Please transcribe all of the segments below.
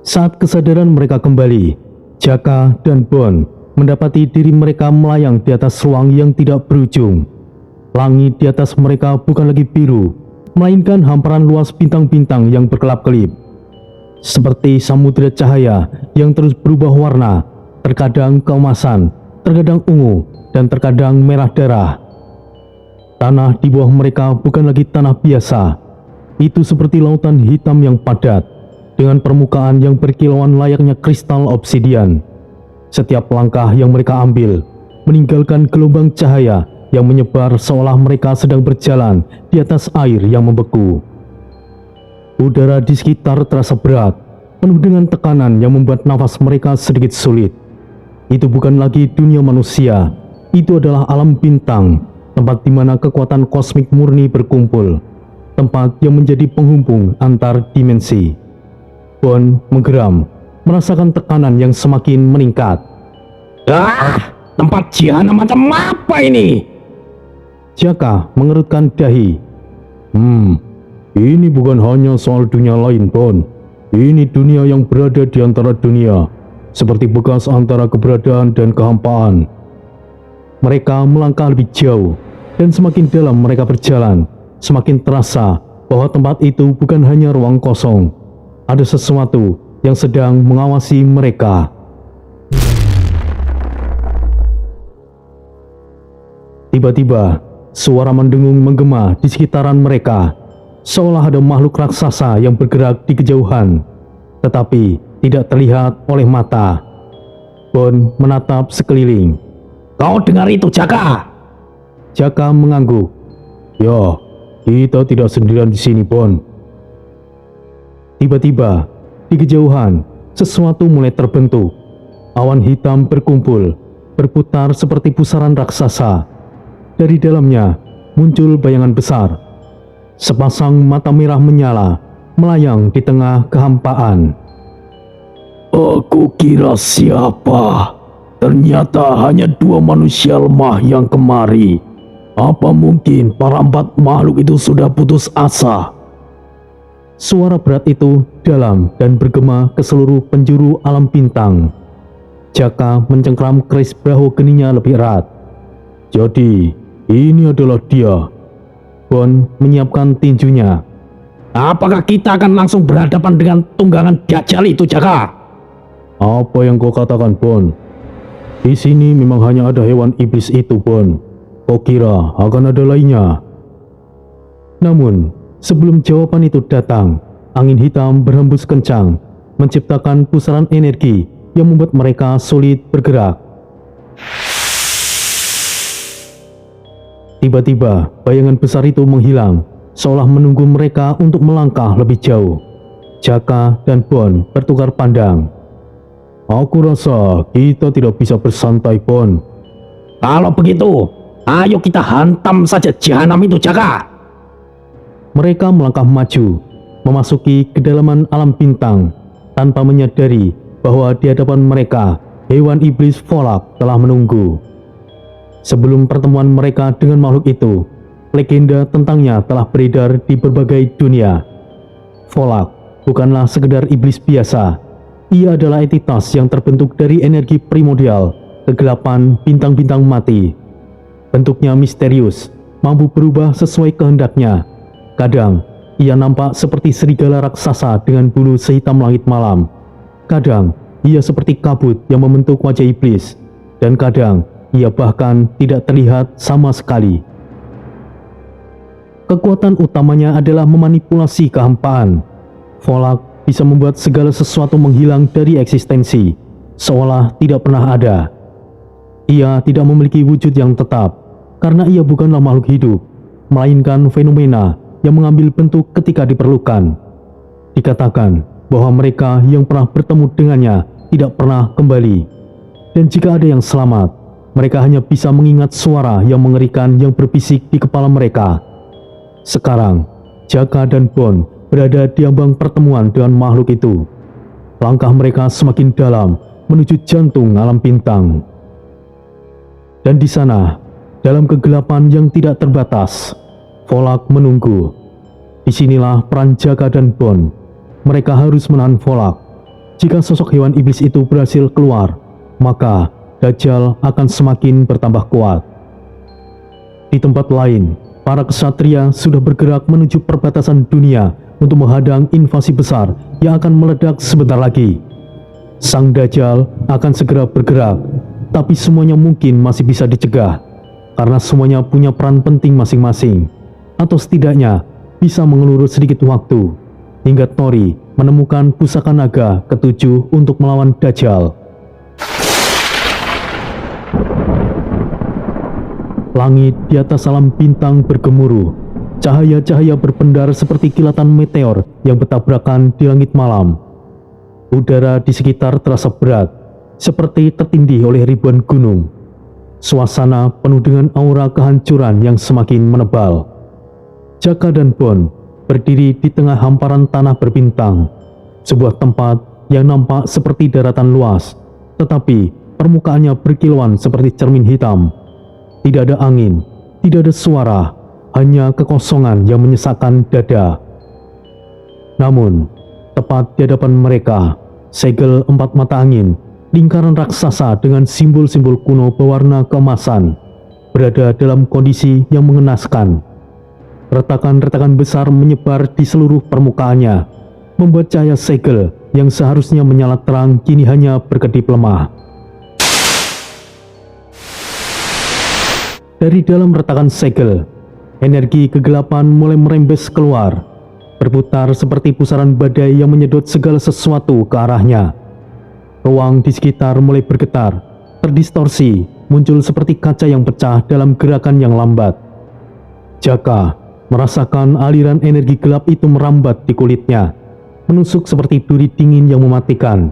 Saat kesadaran mereka kembali, Jaka dan Bon mendapati diri mereka melayang di atas ruang yang tidak berujung. Langit di atas mereka bukan lagi biru, melainkan hamparan luas bintang-bintang yang berkelap-kelip. Seperti samudera cahaya yang terus berubah warna, terkadang keemasan, terkadang ungu, dan terkadang merah darah. Tanah di bawah mereka bukan lagi tanah biasa. Itu seperti lautan hitam yang padat, dengan permukaan yang berkilauan layaknya kristal obsidian. Setiap langkah yang mereka ambil meninggalkan gelombang cahaya yang menyebar seolah mereka sedang berjalan di atas air yang membeku. Udara di sekitar terasa berat, penuh dengan tekanan yang membuat nafas mereka sedikit sulit. Itu bukan lagi dunia manusia, itu adalah alam bintang, tempat di mana kekuatan kosmik murni berkumpul, tempat yang menjadi penghubung antar dimensi. Bon menggeram, merasakan tekanan yang semakin meningkat. Tempat jahanam macam apa ini? Jaka mengerutkan dahi. Ini bukan hanya soal dunia lain, Bon. Ini dunia yang berada di antara dunia, seperti bekas antara keberadaan dan kehampaan. Mereka melangkah lebih jauh, dan semakin dalam mereka berjalan, semakin terasa bahwa tempat itu bukan hanya ruang kosong. Ada sesuatu yang sedang mengawasi mereka. Tiba-tiba, suara mendengung menggema di sekitaran mereka, seolah ada makhluk raksasa yang bergerak di kejauhan, tetapi tidak terlihat oleh mata. Bon menatap sekeliling. Kau dengar itu, Jaka? Jaka mengangguk. Ya, kita tidak sendirian di sini, Bon. Tiba-tiba, di kejauhan, sesuatu mulai terbentuk. Awan hitam berkumpul, berputar seperti pusaran raksasa. Dari dalamnya, muncul bayangan besar. Sepasang mata merah menyala, melayang di tengah kehampaan. Aku kira siapa? Ternyata hanya dua manusia lemah yang kemari. Apa mungkin para empat makhluk itu sudah putus asa? Suara berat itu dalam dan bergema ke seluruh penjuru alam bintang. Jaka mencengkram keris bahu geninya lebih erat. Jadi, ini adalah dia. Bon menyiapkan tinjunya. Apakah kita akan langsung berhadapan dengan tunggangan Dajjal itu, Jaka? Apa yang kau katakan, Bon? Di sini memang hanya ada hewan iblis itu, Bon. Kau kira akan ada lainnya? Namun, sebelum jawaban itu datang, angin hitam berhembus kencang, menciptakan pusaran energi yang membuat mereka sulit bergerak. Tiba-tiba, bayangan besar itu menghilang, seolah menunggu mereka untuk melangkah lebih jauh. Jaka dan Bon bertukar pandang. Aku rasa kita tidak bisa bersantai, Bon. Kalau begitu, ayo kita hantam saja jahanam itu, Jaka. Mereka melangkah maju, memasuki kedalaman alam bintang, tanpa menyadari bahwa di hadapan mereka, hewan iblis Volak telah menunggu. Sebelum pertemuan mereka dengan makhluk itu, legenda tentangnya telah beredar di berbagai dunia. Volak bukanlah sekedar iblis biasa. Ia adalah entitas yang terbentuk dari energi primordial, kegelapan bintang-bintang mati. Bentuknya misterius, mampu berubah sesuai kehendaknya. Kadang, ia nampak seperti serigala raksasa dengan bulu sehitam langit malam. Kadang, ia seperti kabut yang membentuk wajah iblis. Dan kadang, ia bahkan tidak terlihat sama sekali. Kekuatan utamanya adalah memanipulasi kehampaan. Volak bisa membuat segala sesuatu menghilang dari eksistensi, seolah tidak pernah ada. Ia tidak memiliki wujud yang tetap, karena ia bukanlah makhluk hidup, melainkan fenomena yang mengambil bentuk ketika diperlukan. Dikatakan bahwa mereka yang pernah bertemu dengannya tidak pernah kembali. Dan jika ada yang selamat, mereka hanya bisa mengingat suara yang mengerikan yang berbisik di kepala mereka. Sekarang, Jaka dan Bon berada di ambang pertemuan dengan makhluk itu. Langkah mereka semakin dalam menuju jantung alam bintang. Dan di sana, dalam kegelapan yang tidak terbatas, Volak menunggu. Disinilah peran Jaka dan Bon. Mereka harus menahan Volak. jika sosok hewan iblis itu berhasil keluar, maka Dajjal akan semakin bertambah kuat. Di tempat lain, para kesatria sudah bergerak menuju perbatasan dunia untuk menghadang invasi besar yang akan meledak sebentar lagi. Sang Dajjal akan segera bergerak, tapi semuanya mungkin masih bisa dicegah, karena semuanya punya peran penting masing-masing, atau setidaknya bisa mengelurus sedikit waktu, hingga Tori menemukan pusaka naga ketujuh untuk melawan Dajjal. Langit di atas alam bintang bergemuruh, cahaya-cahaya berpendar seperti kilatan meteor yang bertabrakan di langit malam. Udara di sekitar terasa berat, seperti tertindih oleh ribuan gunung. Suasana penuh dengan aura kehancuran yang semakin menebal. Jaka dan Bon berdiri di tengah hamparan tanah berbintang, sebuah tempat yang nampak seperti daratan luas, tetapi permukaannya berkilauan seperti cermin hitam. Tidak ada angin, tidak ada suara, hanya kekosongan yang menyesakkan dada. Namun, tepat di hadapan mereka, segel 4 mata angin, lingkaran raksasa dengan simbol-simbol kuno berwarna keemasan, berada dalam kondisi yang mengenaskan. Retakan-retakan besar menyebar di seluruh permukaannya, membuat cahaya segel yang seharusnya menyala terang kini hanya berkedip lemah. Dari dalam retakan segel, energi kegelapan mulai merembes keluar, berputar seperti pusaran badai yang menyedot segala sesuatu ke arahnya. Ruang di sekitar mulai bergetar, terdistorsi, muncul seperti kaca yang pecah dalam gerakan yang lambat. Jaka merasakan aliran energi gelap itu merambat di kulitnya, menusuk seperti duri dingin yang mematikan.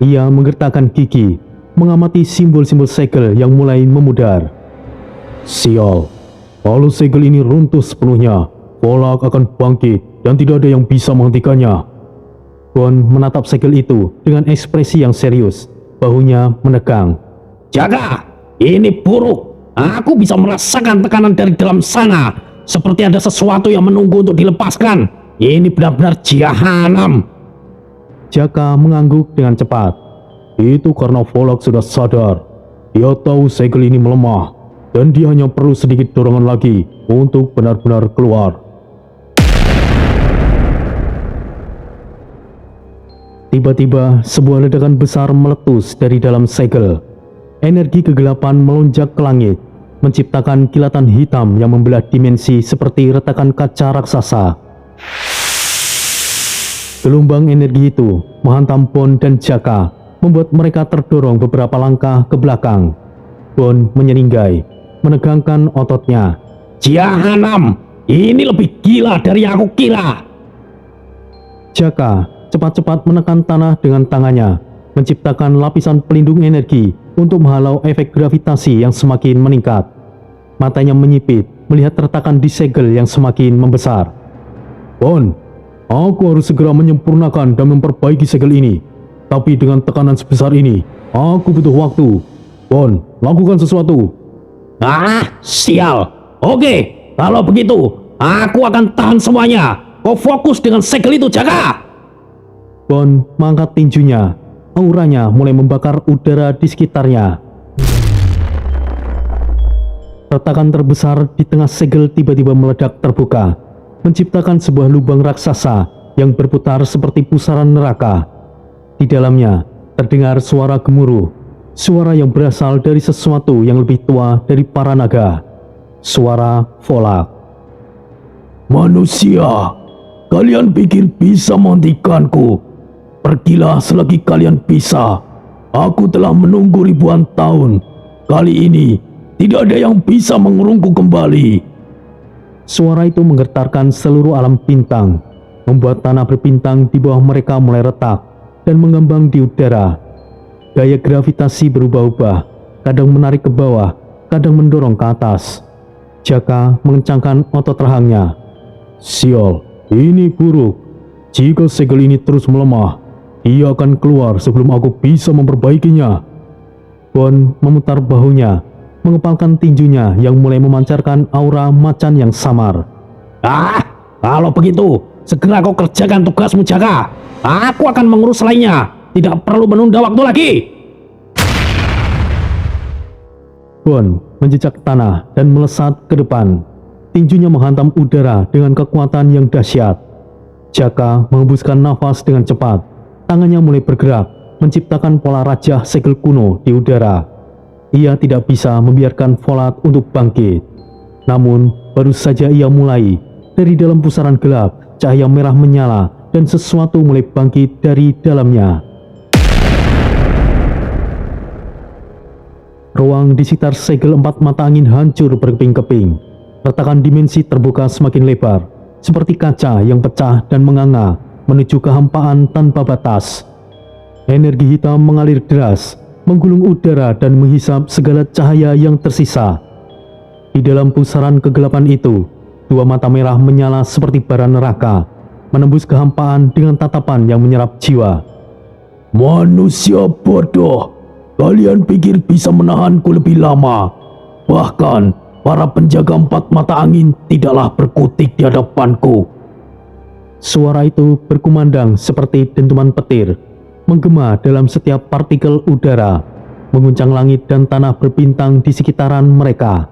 Ia menggertakkan gigi, mengamati simbol-simbol segel yang mulai memudar. Sial, kalau segel ini runtuh sepenuhnya, Volak akan bangkit dan tidak ada yang bisa menghentikannya. Bon menatap segel itu dengan ekspresi yang serius, bahunya menegang. Jaga, ini buruk. Aku bisa merasakan tekanan dari dalam sana, seperti ada sesuatu yang menunggu untuk dilepaskan. Ini benar-benar jahanam. Jaka mengangguk dengan cepat. Itu karena Volak sudah sadar. Dia tahu segel ini melemah, dan dia hanya perlu sedikit dorongan lagi untuk benar-benar keluar. Tiba-tiba, sebuah ledakan besar meletus dari dalam segel. Energi kegelapan melonjak ke langit, menciptakan kilatan hitam yang membelah dimensi seperti retakan kaca raksasa. Gelombang energi itu menghantam Bon dan Jaka, membuat mereka terdorong beberapa langkah ke belakang. Bon menyeringai, menegangkan ototnya. Jahanam, ini lebih gila dari yang aku kira. Jaka cepat-cepat menekan tanah dengan tangannya, menciptakan lapisan pelindung energi untuk menghalau efek gravitasi yang semakin meningkat. Matanya menyipit melihat retakan di segel yang semakin membesar. Bon, aku harus segera menyempurnakan dan memperbaiki segel ini. Tapi dengan tekanan sebesar ini, aku butuh waktu. Bon, lakukan sesuatu. Sial. Oke, kalau begitu, aku akan tahan semuanya. Kau fokus dengan segel itu, Jaga. Bon mengangkat tinjunya, auranya mulai membakar udara di sekitarnya. Retakan terbesar di tengah segel tiba-tiba meledak terbuka, menciptakan sebuah lubang raksasa yang berputar seperti pusaran neraka. Di dalamnya terdengar suara gemuruh, suara yang berasal dari sesuatu yang lebih tua dari para naga. Suara Volak. Manusia, kalian pikir bisa menghentikanku? Pergilah selagi kalian bisa. Aku telah menunggu ribuan tahun. Kali ini tidak ada yang bisa mengurungku kembali. Suara itu menggetarkan seluruh alam bintang, membuat tanah berbintang di bawah mereka mulai retak dan mengembang di udara. Gaya gravitasi berubah-ubah, kadang menarik ke bawah, kadang mendorong ke atas. Jaka mengencangkan otot rahangnya. Sial, ini buruk. Jika segel ini terus melemah, ia akan keluar sebelum aku bisa memperbaikinya. Bon memutar bahunya, mengepalkan tinjunya yang mulai memancarkan aura macan yang samar. Kalau begitu, segera kau kerjakan tugasmu, Jaka. Aku akan mengurus lainnya. Tidak perlu menunda waktu lagi. Bon menjejak tanah dan melesat ke depan. Tinjunya menghantam udara dengan kekuatan yang dahsyat. Jaka menghembuskan nafas dengan cepat. Tangannya mulai bergerak, menciptakan pola rajah segel kuno di udara. Ia tidak bisa membiarkan Volat untuk bangkit. Namun, baru saja ia mulai, dari dalam pusaran gelap, cahaya merah menyala dan sesuatu mulai bangkit dari dalamnya. Ruang di sekitar segel 4 mata angin hancur berkeping-keping. Retakan dimensi terbuka semakin lebar, seperti kaca yang pecah dan menganga menuju kehampaan tanpa batas. Energi hitam mengalir deras, menggulung udara dan menghisap segala cahaya yang tersisa. Di dalam pusaran kegelapan itu, dua mata merah menyala seperti bara neraka, menembus kehampaan dengan tatapan yang menyerap jiwa. Manusia bodoh, kalian pikir bisa menahanku lebih lama? Bahkan, para penjaga 4 mata angin tidaklah berkutik di hadapanku. Suara itu berkumandang seperti dentuman petir, menggema dalam setiap partikel udara, mengguncang langit dan tanah berbintang di sekitaran mereka.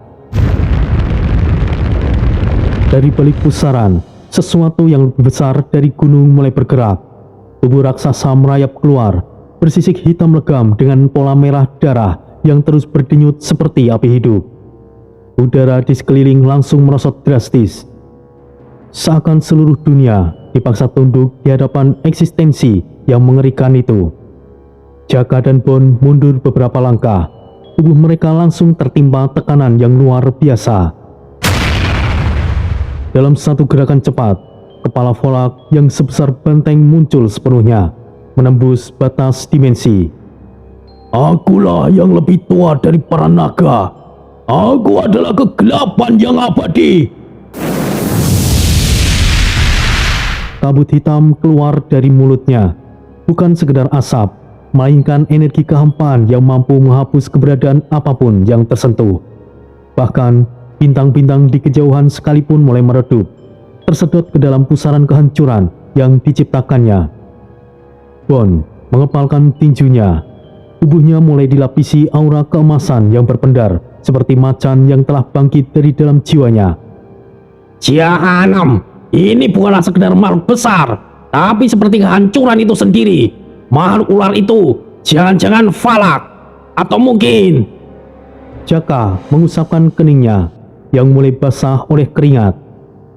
Dari balik pusaran, sesuatu yang lebih besar dari gunung mulai bergerak. Tubuh raksasa merayap keluar, bersisik hitam legam dengan pola merah darah yang terus berdenyut seperti api hidup. Udara di sekeliling langsung merosot drastis. Seakan seluruh dunia dipaksa tunduk di hadapan eksistensi yang mengerikan itu. Jaka dan Bon mundur beberapa langkah. Tubuh mereka langsung tertimpa tekanan yang luar biasa. Dalam satu gerakan cepat, kepala Volat yang sebesar benteng muncul sepenuhnya, menembus batas dimensi. Akulah yang lebih tua dari para naga. Aku adalah kegelapan yang abadi. Kabut hitam keluar dari mulutnya, bukan sekedar asap, melainkan energi kehampaan yang mampu menghapus keberadaan apapun yang tersentuh. Bahkan, bintang-bintang di kejauhan sekalipun mulai meredup, tersedot ke dalam pusaran kehancuran yang diciptakannya. Bon mengepalkan tinjunya. Tubuhnya mulai dilapisi aura keemasan yang berpendar, seperti macan yang telah bangkit dari dalam jiwanya. Jahanam, ini bukanlah sekedar makhluk besar, tapi seperti kehancuran itu sendiri. Makhluk ular itu, jangan-jangan Falak, atau mungkin... Jaka mengusapkan keningnya, yang mulai basah oleh keringat.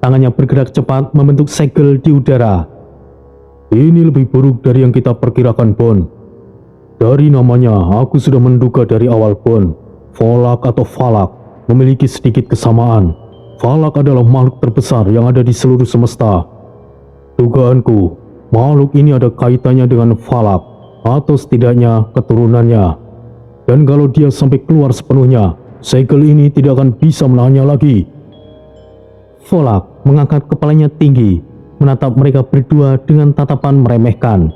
Tangannya bergerak cepat membentuk segel di udara. Ini lebih buruk dari yang kita perkirakan, Bon. Dari namanya, aku sudah menduga dari awal, Bon. Volak atau Falak memiliki sedikit kesamaan. Falak adalah makhluk terbesar yang ada di seluruh semesta. Dugaanku, makhluk ini ada kaitannya dengan Falak, atau setidaknya keturunannya. Dan kalau dia sampai keluar sepenuhnya, segel ini tidak akan bisa menahannya lagi. Volak mengangkat kepalanya tinggi, menatap mereka berdua dengan tatapan meremehkan.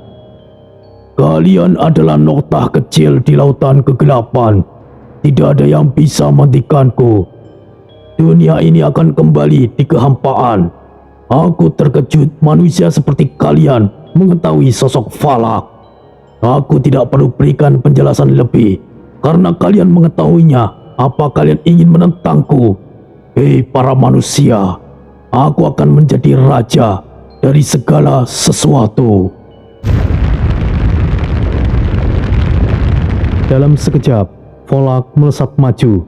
Kalian adalah noktah kecil di lautan kegelapan. Tidak ada yang bisa menghentikanku. Dunia ini akan kembali di kehampaan. Aku terkejut manusia seperti kalian mengetahui sosok Falak. Aku tidak perlu berikan penjelasan lebih, karena kalian mengetahuinya. Apa kalian ingin menentangku? Hei para manusia, aku akan menjadi raja dari segala sesuatu. Dalam sekejap, Volak melesat maju.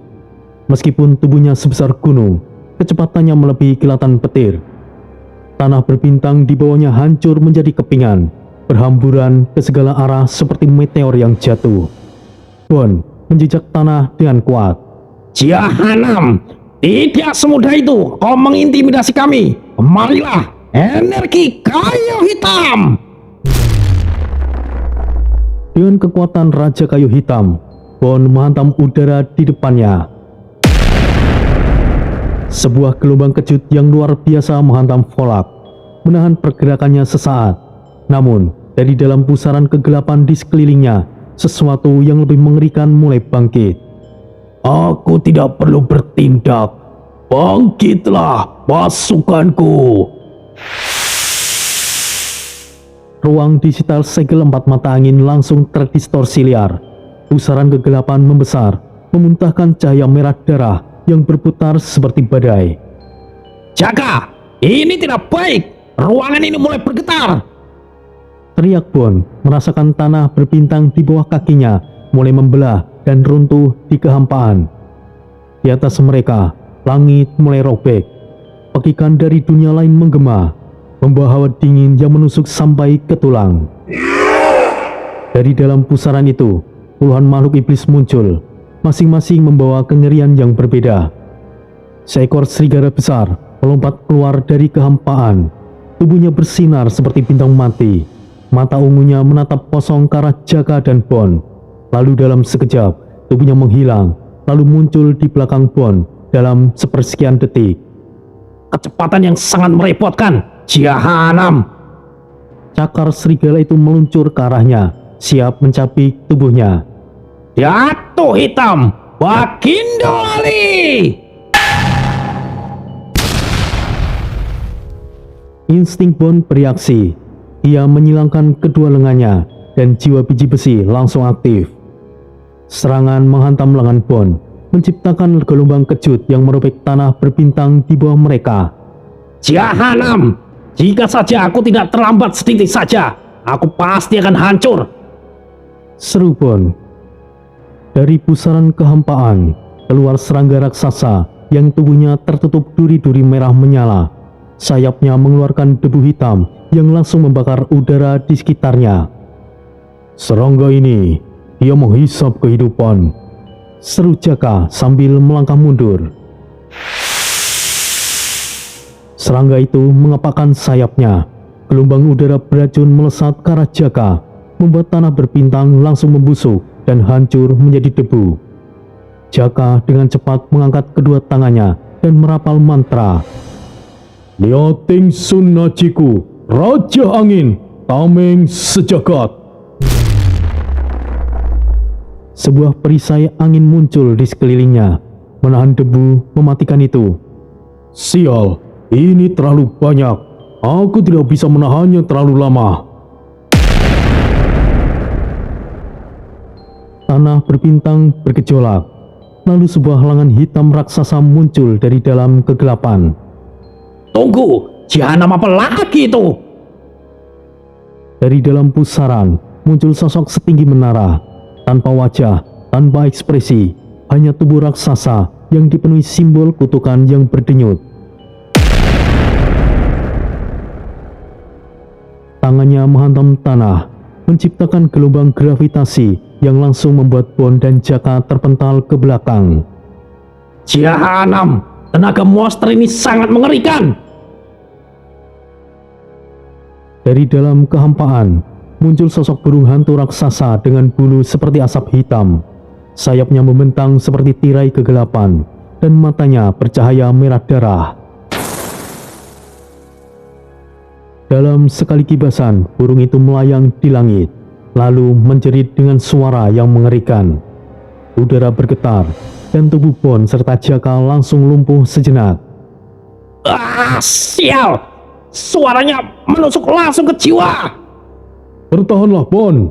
Meskipun tubuhnya sebesar gunung, kecepatannya melebihi kilatan petir. Tanah berbintang di bawahnya hancur menjadi kepingan, berhamburan ke segala arah seperti meteor yang jatuh. Bon menjejak tanah dengan kuat. Jahanam, tidak semudah itu kau mengintimidasi kami. Kemarilah, energi kayu hitam. Dengan kekuatan Raja Kayu Hitam, Bon menghantam udara di depannya. Sebuah gelombang kejut yang luar biasa menghantam Volak, menahan pergerakannya sesaat. Namun, dari dalam pusaran kegelapan di sekelilingnya, sesuatu yang lebih mengerikan mulai bangkit. Aku tidak perlu bertindak. Bangkitlah pasukanku. ruang di sekitar segel 4 mata angin langsung terdistorsi liar. Pusaran kegelapan membesar, memuntahkan cahaya merah darah yang berputar seperti badai. Jaka, ini tidak baik. Ruangan ini mulai bergetar. Teriak Bon, merasakan tanah berbintang di bawah kakinya mulai membelah dan runtuh di kehampaan. Di atas mereka, langit mulai robek. Pekikan dari dunia lain menggema, membawa hawa dingin yang menusuk sampai ke tulang. Dari dalam pusaran itu, puluhan makhluk iblis muncul, masing-masing membawa kengerian yang berbeda. Seekor serigala besar melompat keluar dari kehampaan. Tubuhnya bersinar seperti bintang mati. Mata ungunya menatap kosong ke arah Jaka dan Bon. Lalu dalam sekejap, tubuhnya menghilang, lalu muncul di belakang Bon dalam sepersekian detik. Kecepatan yang sangat merepotkan. Jahanam. Cakar serigala itu meluncur ke arahnya, siap mencapik tubuhnya. Datuk Hitam, Bagindo Ali. Insting Bon bereaksi. Ia menyilangkan kedua lengannya dan jiwa biji besi langsung aktif. Serangan menghantam lengan Bon, menciptakan gelombang kejut yang merobek tanah berbintang di bawah mereka. Jahanam, jika saja aku tidak terlambat sedikit saja, aku pasti akan hancur. Seru Bon. Dari pusaran kehampaan, keluar serangga raksasa yang tubuhnya tertutup duri-duri merah menyala. Sayapnya mengeluarkan debu hitam yang langsung membakar udara di sekitarnya. Serangga ini, dia menghisap kehidupan. Seru Jaka sambil melangkah mundur. Serangga itu mengepakkan sayapnya. Gelombang udara beracun melesat ke arah Jaka, membuat tanah berbintang langsung membusuk dan hancur menjadi debu. Jaka dengan cepat mengangkat kedua tangannya dan merapal mantra. Liating Sun Najiku, Raja Angin, Tameng Sejagat. Sebuah perisai angin muncul di sekelilingnya, menahan debu mematikan itu. Sial, ini terlalu banyak. Aku tidak bisa menahannya terlalu lama. Tanah berbintang bergejolak. Lalu sebuah halangan hitam raksasa muncul dari dalam kegelapan. Tunggu, jahanam apa lagi itu? Dari dalam pusaran muncul sosok setinggi menara, tanpa wajah, tanpa ekspresi, hanya tubuh raksasa yang dipenuhi simbol kutukan yang berdenyut. Tangannya menghantam tanah, menciptakan gelombang gravitasi yang langsung membuat Bon dan Jaka terpental ke belakang. Jahanam, tenaga monster ini sangat mengerikan. Dari dalam kehampaan, muncul sosok burung hantu raksasa dengan bulu seperti asap hitam. Sayapnya membentang seperti tirai kegelapan, dan matanya bercahaya merah darah. Dalam sekali kibasan, burung itu melayang di langit, lalu menjerit dengan suara yang mengerikan. Udara bergetar, dan tubuh Bon serta Jaka langsung lumpuh sejenak. Sial! Suaranya menusuk langsung ke jiwa. Bertahanlah Bon.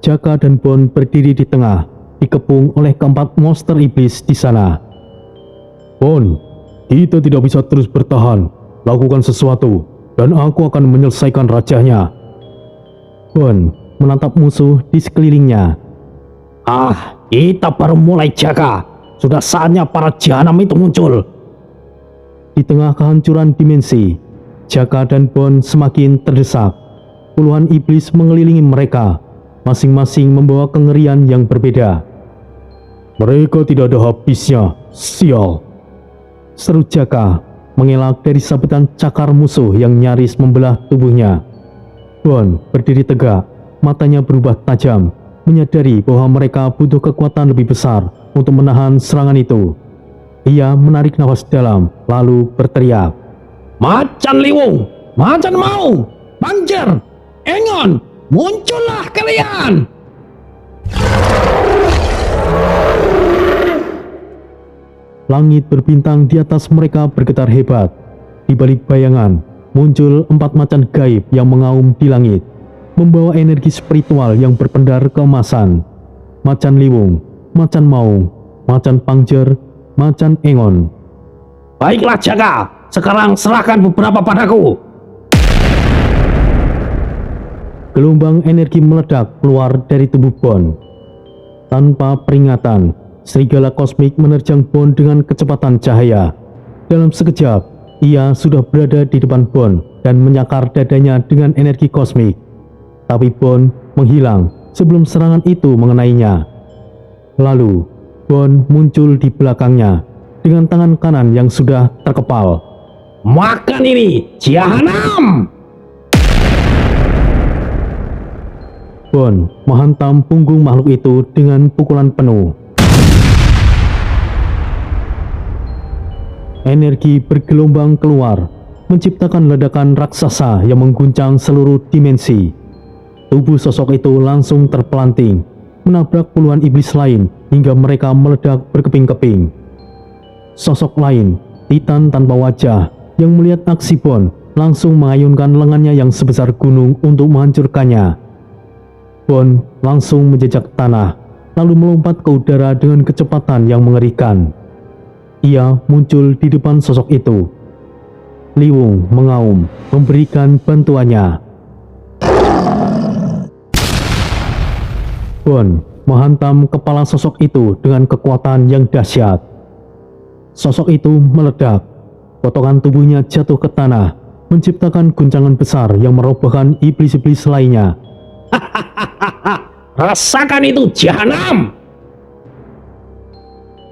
Jaka dan Bon berdiri di tengah, dikepung oleh keempat monster iblis di sana. Bon, kita tidak bisa terus bertahan. Lakukan sesuatu, dan aku akan menyelesaikan rajanya. Bon menatap musuh di sekelilingnya. Kita baru mulai, Jaka. Sudah saatnya para jahanam itu muncul. Di tengah kehancuran dimensi, Jaka dan Bon semakin terdesak. Puluhan iblis mengelilingi mereka, masing-masing membawa kengerian yang berbeda. Mereka tidak ada habisnya, sial. Seru Jaka, mengelak dari sabetan cakar musuh yang nyaris membelah tubuhnya. Bon berdiri tegak, matanya berubah tajam, menyadari bahwa mereka butuh kekuatan lebih besar untuk menahan serangan itu. Ia menarik nafas dalam, lalu berteriak. Macan Liwung, Macan Mau, Panjer, Engon, muncullah kalian! Langit berbintang di atas mereka bergetar hebat. Di balik bayangan, muncul 4 macan gaib yang mengaum di langit, membawa energi spiritual yang berpendar keemasan. Macan liwung, macan maung, macan pangjer, macan engon. Baiklah Jaka, sekarang serahkan beberapa padaku. Gelombang energi meledak keluar dari tubuh Bon. Tanpa peringatan, serigala kosmik menerjang Bon dengan kecepatan cahaya. Dalam sekejap, ia sudah berada di depan Bon dan menyakar dadanya dengan energi kosmik. Tapi Bon menghilang sebelum serangan itu mengenainya. Lalu, Bon muncul di belakangnya dengan tangan kanan yang sudah terkepal. Makan ini, Jahanam! Bon menghantam punggung makhluk itu dengan pukulan penuh. Energi bergelombang keluar, menciptakan ledakan raksasa yang mengguncang seluruh dimensi. Tubuh sosok itu langsung terpelanting, menabrak puluhan iblis lain hingga mereka meledak berkeping-keping. Sosok lain, Titan tanpa wajah, yang melihat aksi Bon langsung mengayunkan lengannya yang sebesar gunung untuk menghancurkannya. Bon langsung menjejak tanah, lalu melompat ke udara dengan kecepatan yang mengerikan. Ia muncul di depan sosok itu. Liwung mengaum, memberikan bantuannya. Bon menghantam kepala sosok itu dengan kekuatan yang dahsyat. Sosok itu meledak, potongan tubuhnya jatuh ke tanah, menciptakan guncangan besar yang merobohkan iblis-iblis lainnya. Rasakan itu, Jahanam!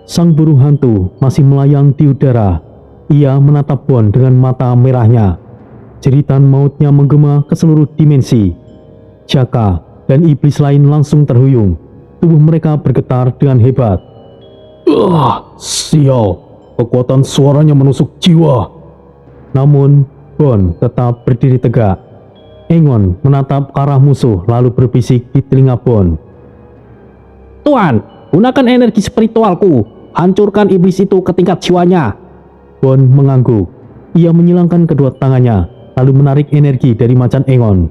Sang burung hantu masih melayang di udara. Ia menatap Bon dengan mata merahnya. Jeritan mautnya menggema ke seluruh dimensi. Jaka dan iblis lain langsung terhuyung. Tubuh mereka bergetar dengan hebat. Sial, kekuatan suaranya menusuk jiwa. Namun, Bon tetap berdiri tegak. Engon menatap ke arah musuh lalu berbisik di telinga Bon. Tuan, gunakan energi spiritualku. Hancurkan iblis itu ke tingkat jiwanya. Bon mengangguk. Ia menyilangkan kedua tangannya, lalu menarik energi dari macan Engon.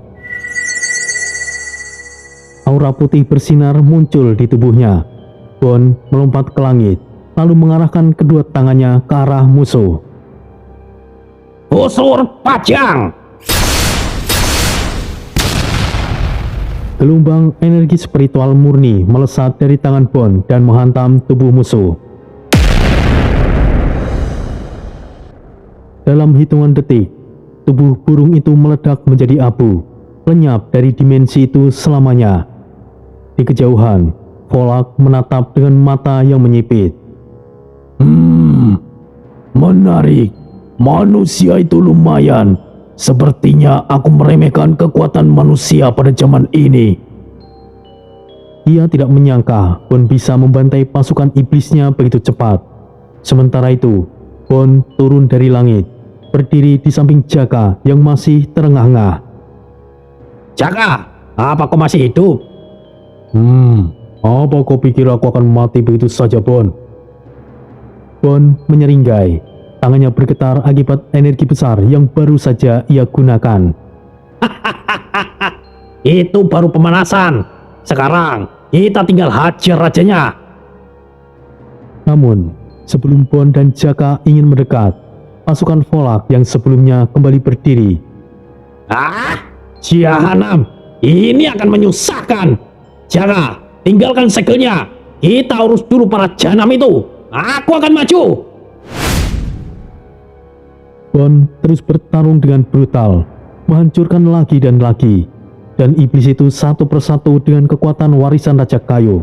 Aura putih bersinar muncul di tubuhnya. Bon melompat ke langit, lalu mengarahkan kedua tangannya ke arah musuh. Busur Pajang! Gelombang energi spiritual murni melesat dari tangan Bon dan menghantam tubuh musuh. Dalam hitungan detik, tubuh burung itu meledak menjadi abu, lenyap dari dimensi itu selamanya. Di kejauhan, Volak menatap dengan mata yang menyipit. Menarik. Manusia itu lumayan. Sepertinya aku meremehkan kekuatan manusia pada zaman ini. Ia tidak menyangka Bon bisa membantai pasukan iblisnya begitu cepat. Sementara itu, Bon turun dari langit, berdiri di samping Jaka yang masih terengah-engah. Jaka, apa kau masih hidup? Apa kau pikir aku akan mati begitu saja, Bon? Bon menyeringai. Tangannya bergetar akibat energi besar yang baru saja ia gunakan. Itu baru pemanasan. Sekarang kita tinggal hajar rajanya. Namun, sebelum Bon dan Jaka ingin mendekat, pasukan Volak yang sebelumnya kembali berdiri. Jahanam, ini akan menyusahkan. Jaka, tinggalkan segelnya. Kita urus dulu para jahanam itu. Aku akan maju. Bon terus bertarung dengan brutal, menghancurkan lagi dan lagi, dan iblis itu satu persatu dengan kekuatan warisan Raja Kayu.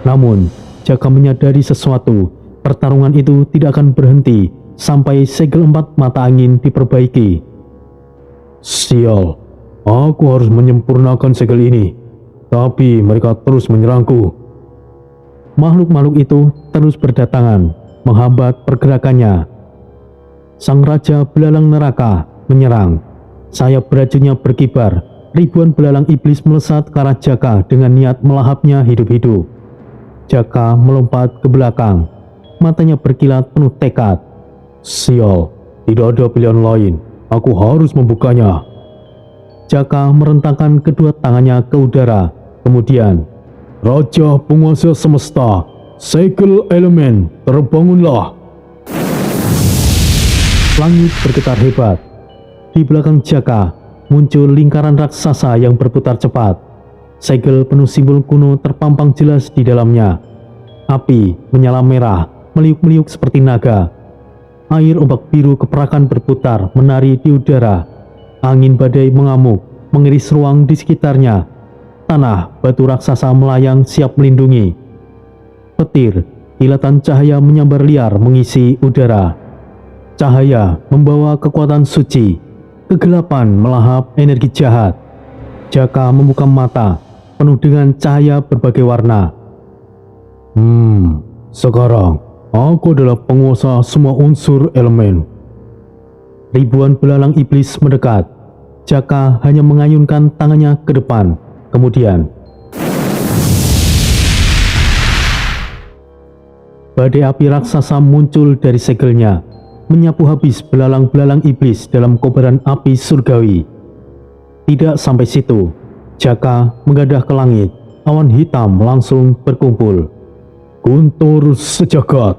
Namun, Jaka menyadari sesuatu, pertarungan itu tidak akan berhenti sampai segel 4 mata angin diperbaiki. Sial, aku harus menyempurnakan segel ini, tapi mereka terus menyerangku. Makhluk-makhluk itu terus berdatangan, menghambat pergerakannya. Sang Raja Belalang Neraka menyerang. Sayap beracunnya berkibar. Ribuan belalang iblis melesat ke arah Jaka dengan niat melahapnya hidup-hidup. Jaka melompat ke belakang. Matanya berkilat penuh tekad. Sial, tidak ada pilihan lain. Aku harus membukanya. Jaka merentangkan kedua tangannya ke udara. Kemudian, Raja penguasa semesta, segel elemen, terbangunlah. langit bergetar hebat. Di belakang Jaka muncul lingkaran raksasa yang berputar cepat. Segel penuh simbol kuno terpampang jelas di dalamnya. Api menyala merah, meliuk-meliuk seperti naga. Air ombak biru keperakan berputar, menari di udara. Angin badai mengamuk, mengiris ruang di sekitarnya. Tanah batu raksasa melayang siap melindungi. Petir, kilatan cahaya menyambar liar mengisi udara. Cahaya membawa kekuatan suci. Kegelapan melahap energi jahat. Jaka membuka mata, penuh dengan cahaya berbagai warna. Sekarang aku adalah penguasa semua unsur elemen. Ribuan belalang iblis mendekat. Jaka hanya mengayunkan tangannya ke depan. Kemudian, badai api raksasa muncul dari segelnya, menyapu habis belalang-belalang iblis dalam kobaran api surgawi. Tidak sampai situ, Jaka mengadah ke langit. Awan hitam langsung berkumpul. Guntur sejagat.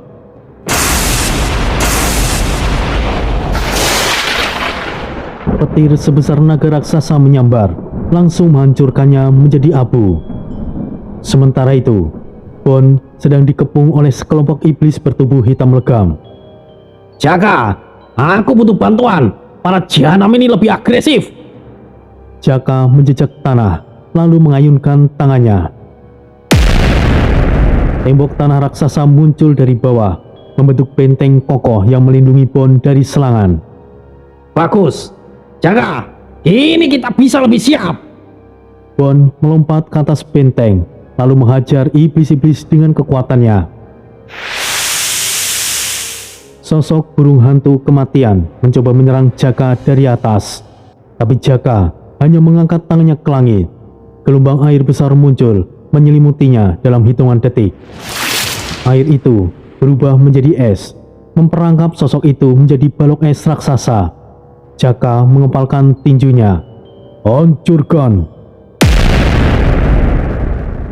Petir sebesar naga raksasa menyambar, langsung menghancurkannya menjadi abu. Sementara itu, Bon sedang dikepung oleh sekelompok iblis bertubuh hitam legam. Jaka, aku butuh bantuan. Para jahanam ini lebih agresif. Jaka menjejak tanah, lalu mengayunkan tangannya. Tembok tanah raksasa muncul dari bawah, membentuk benteng kokoh yang melindungi Bon dari serangan. Bagus. Jaka, ini kita bisa lebih siap. Bon melompat ke atas benteng, lalu menghajar iblis-iblis dengan kekuatannya. Sosok burung hantu kematian mencoba menyerang Jaka dari atas. Tapi Jaka hanya mengangkat tangannya ke langit. Gelombang air besar muncul, menyelimutinya dalam hitungan detik. Air itu berubah menjadi es, memperangkap sosok itu menjadi balok es raksasa. Jaka mengepalkan tinjunya. Hancurkan.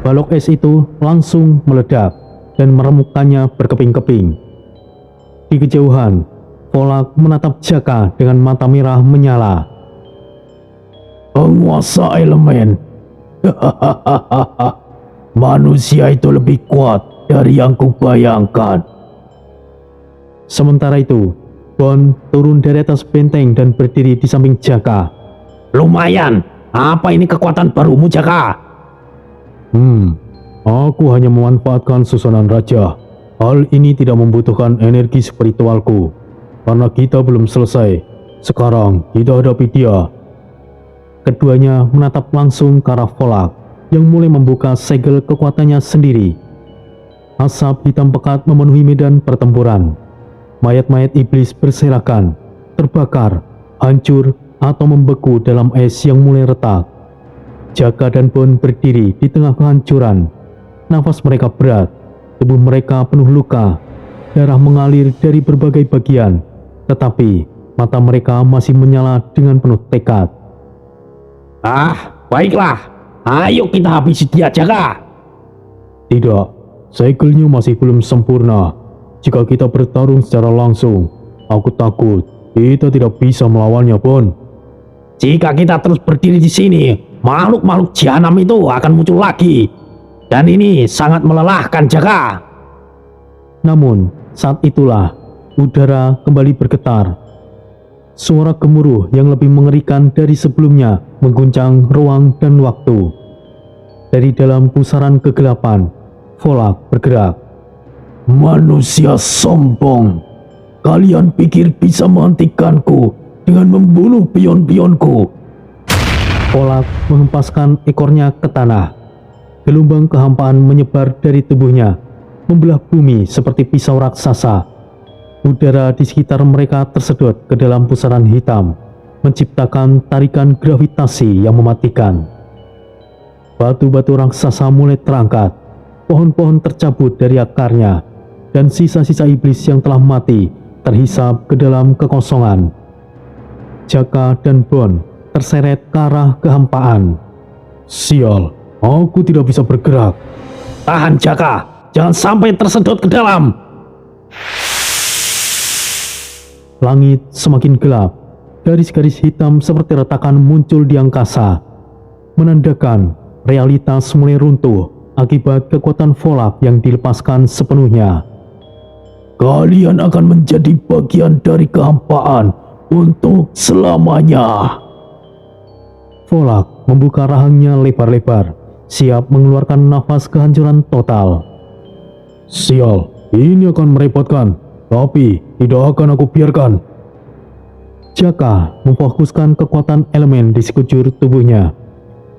Balok es itu langsung meledak dan meremukkannya berkeping-keping. Di kejauhan, Volak menatap Jaka dengan mata merah menyala. Penguasa elemen. Manusia itu lebih kuat dari yang kubayangkan. Sementara itu, Bon turun dari atas benteng dan berdiri di samping Jaka. Lumayan. Apa ini kekuatan barumu, Jaka? Aku hanya memanfaatkan susunan raja. Hal ini tidak membutuhkan energi spiritualku. Karena kita belum selesai. Sekarang kita hadapi dia. Keduanya menatap langsung ke arah Volak yang mulai membuka segel kekuatannya sendiri. Asap hitam pekat memenuhi medan pertempuran. Mayat-mayat iblis berserakan, terbakar, hancur, atau membeku dalam es yang mulai retak. Jaka dan Bon berdiri di tengah kehancuran. Nafas mereka berat, tubuh mereka penuh luka, darah mengalir dari berbagai bagian, tetapi mata mereka masih menyala dengan penuh tekad. Baiklah. Ayo kita habisi dia, Jaka. Tidak, segelnya masih belum sempurna. Jika kita bertarung secara langsung, aku takut kita tidak bisa melawannya, Bon. Jika kita terus berdiri di sini, makhluk-makhluk jahanam itu akan muncul lagi. Dan ini sangat melelahkan, Jaka. Namun, saat itulah udara kembali bergetar. Suara gemuruh yang lebih mengerikan dari sebelumnya mengguncang ruang dan waktu. Dari dalam pusaran kegelapan, Volak bergerak. Manusia sombong. Kalian pikir bisa menghentikanku dengan membunuh pion-pionku? Volak menghempaskan ekornya ke tanah. Gelombang kehampaan menyebar dari tubuhnya, membelah bumi seperti pisau raksasa. Udara di sekitar mereka tersedot ke dalam pusaran hitam, menciptakan tarikan gravitasi yang mematikan. Batu-batu raksasa mulai terangkat, pohon-pohon tercabut dari akarnya, dan sisa-sisa iblis yang telah mati terhisap ke dalam kekosongan. Jaka dan Bon terseret ke arah kehampaan. Sial, aku tidak bisa bergerak. Tahan Jaka, jangan sampai tersedot ke dalam. Langit semakin gelap. Garis-garis hitam seperti retakan muncul di angkasa, menandakan realitas mulai runtuh akibat kekuatan Volak yang dilepaskan sepenuhnya. Kalian akan menjadi bagian dari kehampaan untuk selamanya. Volak membuka rahangnya lebar-lebar, siap mengeluarkan nafas kehancuran total. Sial, ini akan merepotkan, tapi tidak akan aku biarkan. Jaka memfokuskan kekuatan elemen di sekujur tubuhnya.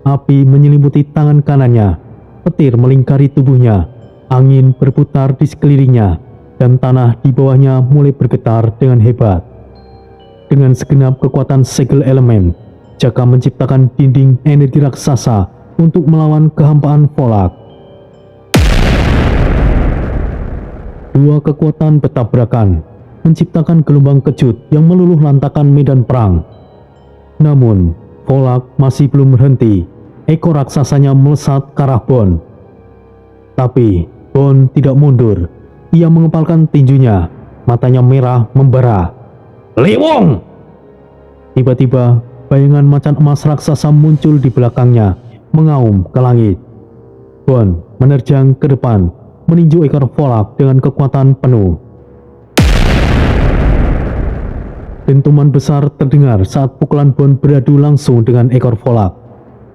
Api menyelimuti tangan kanannya, petir melingkari tubuhnya, angin berputar di sekelilingnya, dan tanah di bawahnya mulai bergetar dengan hebat. Dengan segenap kekuatan segel elemen, Jaka menciptakan dinding energi raksasa untuk melawan kehampaan Volak. Dua kekuatan bertabrakan, menciptakan gelombang kejut yang meluluh lantakan medan perang. Namun, Volak masih belum berhenti. Ekor raksasanya melesat ke arah Bon. Tapi, Bon tidak mundur. Ia mengepalkan tinjunya, matanya merah membara. Liwung! Tiba-tiba, bayangan macan emas raksasa muncul di belakangnya, mengaum ke langit. Bon menerjang ke depan, meninju ekor Volak dengan kekuatan penuh. Dentuman besar terdengar saat pukulan Bon beradu langsung dengan ekor Volak.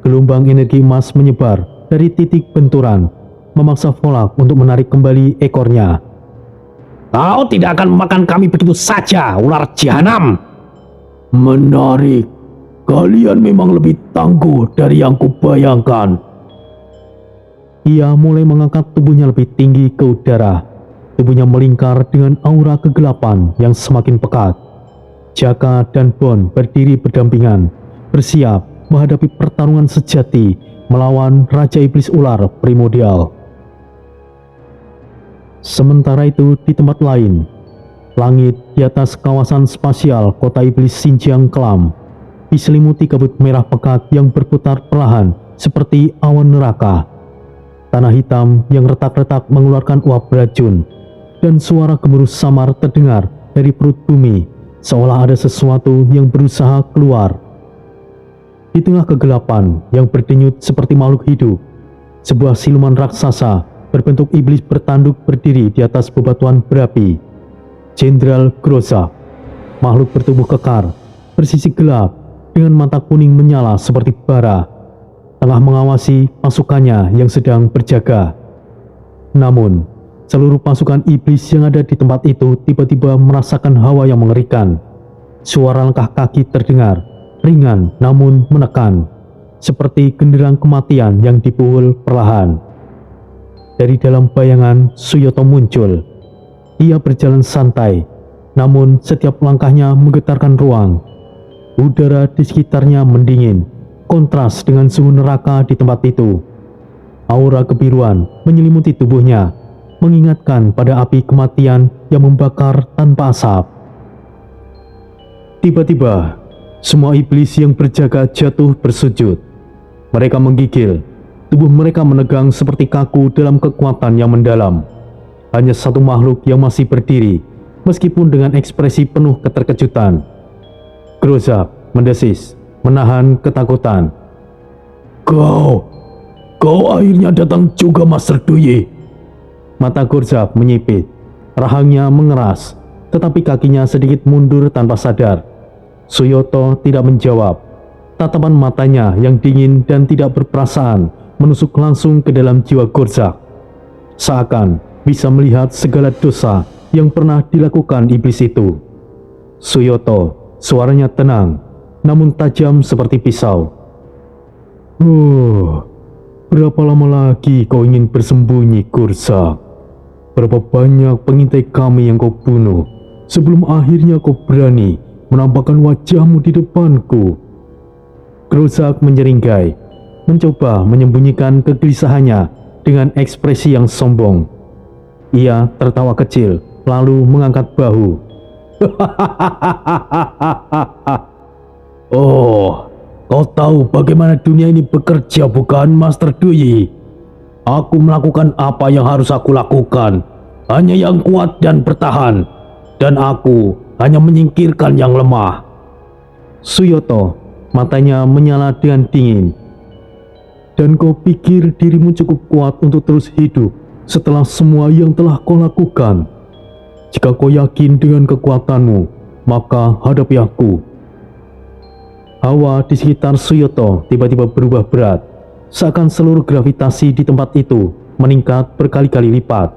Gelombang energi emas menyebar dari titik benturan, memaksa Volak untuk menarik kembali ekornya. Kau tidak akan memakan kami begitu saja, ular jahanam. Menarik. Kalian memang lebih tangguh dari yang kubayangkan. Ia mulai mengangkat tubuhnya lebih tinggi ke udara. Tubuhnya melingkar dengan aura kegelapan yang semakin pekat. Jaka dan Bon berdiri berdampingan, bersiap menghadapi pertarungan sejati melawan Raja Iblis Ular Primordial. Sementara itu di tempat lain, langit di atas kawasan spasial kota Iblis Xinjiang kelam, diselimuti kabut merah pekat yang berputar perlahan seperti awan neraka. Tanah hitam yang retak-retak mengeluarkan uap beracun, dan suara gemuruh samar terdengar dari perut bumi, seolah ada sesuatu yang berusaha keluar. Di tengah kegelapan yang berdenyut seperti makhluk hidup, sebuah siluman raksasa berbentuk iblis bertanduk berdiri di atas bebatuan berapi. Jenderal Grozak, makhluk bertubuh kekar, bersisik gelap, dengan mata kuning menyala seperti bara, tengah mengawasi pasukannya yang sedang berjaga. Namun, seluruh pasukan iblis yang ada di tempat itu tiba-tiba merasakan hawa yang mengerikan. Suara langkah kaki terdengar, ringan namun menekan, seperti genderang kematian yang dipukul perlahan. Dari dalam bayangan, Suyoto muncul. Ia berjalan santai, namun setiap langkahnya menggetarkan ruang. Udara di sekitarnya mendingin, kontras dengan suhu neraka di tempat itu. Aura kebiruan menyelimuti tubuhnya, mengingatkan pada api kematian yang membakar tanpa asap. Tiba-tiba, semua iblis yang berjaga jatuh bersujud. Mereka menggigil, tubuh mereka menegang seperti kaku dalam kekuatan yang mendalam. Hanya satu makhluk yang masih berdiri, meskipun dengan ekspresi penuh keterkejutan. Grozak mendesis, menahan ketakutan. Kau akhirnya datang juga, Master Duyi. Mata Grozak menyipit, rahangnya mengeras, tetapi kakinya sedikit mundur tanpa sadar. Suyoto tidak menjawab. Tatapan matanya yang dingin dan tidak berperasaan menusuk langsung ke dalam jiwa Grozak. Seakan bisa melihat segala dosa yang pernah dilakukan iblis itu. Suyoto, suaranya tenang, namun tajam seperti pisau. Berapa lama lagi kau ingin bersembunyi, Grozak? Berapa banyak pengintai kami yang kau bunuh sebelum akhirnya kau berani menampakkan wajahmu di depanku? Grozak menyeringai, mencoba menyembunyikan kegelisahannya dengan ekspresi yang sombong. Ia tertawa kecil, lalu mengangkat bahu. Oh, kau tahu bagaimana dunia ini bekerja bukan, Master Dui? Aku melakukan apa yang harus aku lakukan. Hanya yang kuat dan bertahan. Dan aku hanya menyingkirkan yang lemah. Suyoto, matanya menyala dengan dingin. Dan kau pikir dirimu cukup kuat untuk terus hidup setelah semua yang telah kau lakukan? Jika kau yakin dengan kekuatanmu, maka hadapi aku. Hawa di sekitar Suyoto tiba-tiba berubah berat, seakan seluruh gravitasi di tempat itu meningkat berkali-kali lipat.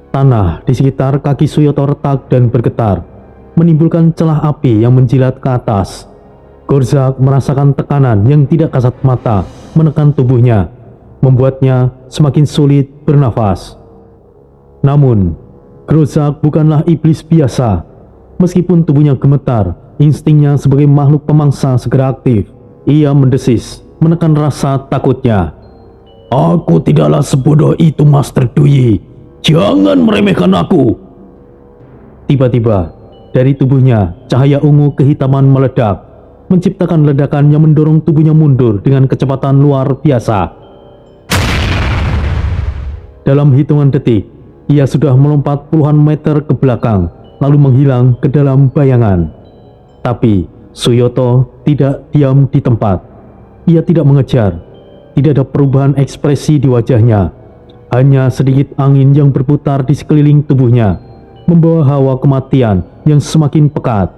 Tanah di sekitar kaki Suyoto retak dan bergetar, menimbulkan celah api yang menjilat ke atas. Gorzak merasakan tekanan yang tidak kasat mata menekan tubuhnya, membuatnya semakin sulit bernafas. Namun, Gorzak bukanlah iblis biasa. Meskipun tubuhnya gemetar, instingnya sebagai makhluk pemangsa segera aktif. Ia mendesis, menekan rasa takutnya. Aku tidaklah sebodoh itu, Master Dui. Jangan meremehkan aku. Tiba-tiba, dari tubuhnya cahaya ungu kehitaman meledak, menciptakan ledakan yang mendorong tubuhnya mundur dengan kecepatan luar biasa. Dalam hitungan detik, ia sudah melompat puluhan meter ke belakang, lalu menghilang ke dalam bayangan. Tapi Suyoto tidak diam di tempat. Ia tidak mengejar. Tidak ada perubahan ekspresi di wajahnya. Hanya sedikit angin yang berputar di sekeliling tubuhnya, membawa hawa kematian yang semakin pekat.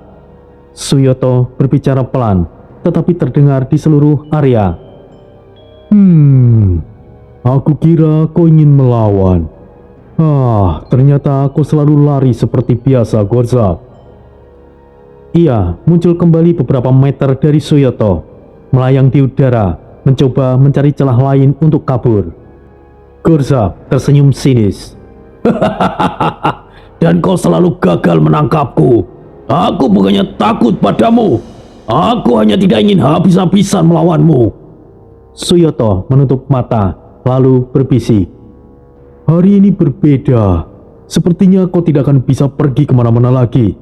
Suyoto berbicara pelan, tetapi terdengar di seluruh area. Aku kira kau ingin melawan. Ternyata kau selalu lari seperti biasa, Gorzak. Ia muncul kembali beberapa meter dari Suyoto, melayang di udara, mencoba mencari celah lain untuk kabur. Gorzak tersenyum sinis. Dan kau selalu gagal menangkapku. Aku bukannya takut padamu. Aku hanya tidak ingin habis-habisan melawanmu. Suyoto menutup mata, lalu berbisik. Hari ini berbeda. Sepertinya kau tidak akan bisa pergi kemana-mana lagi.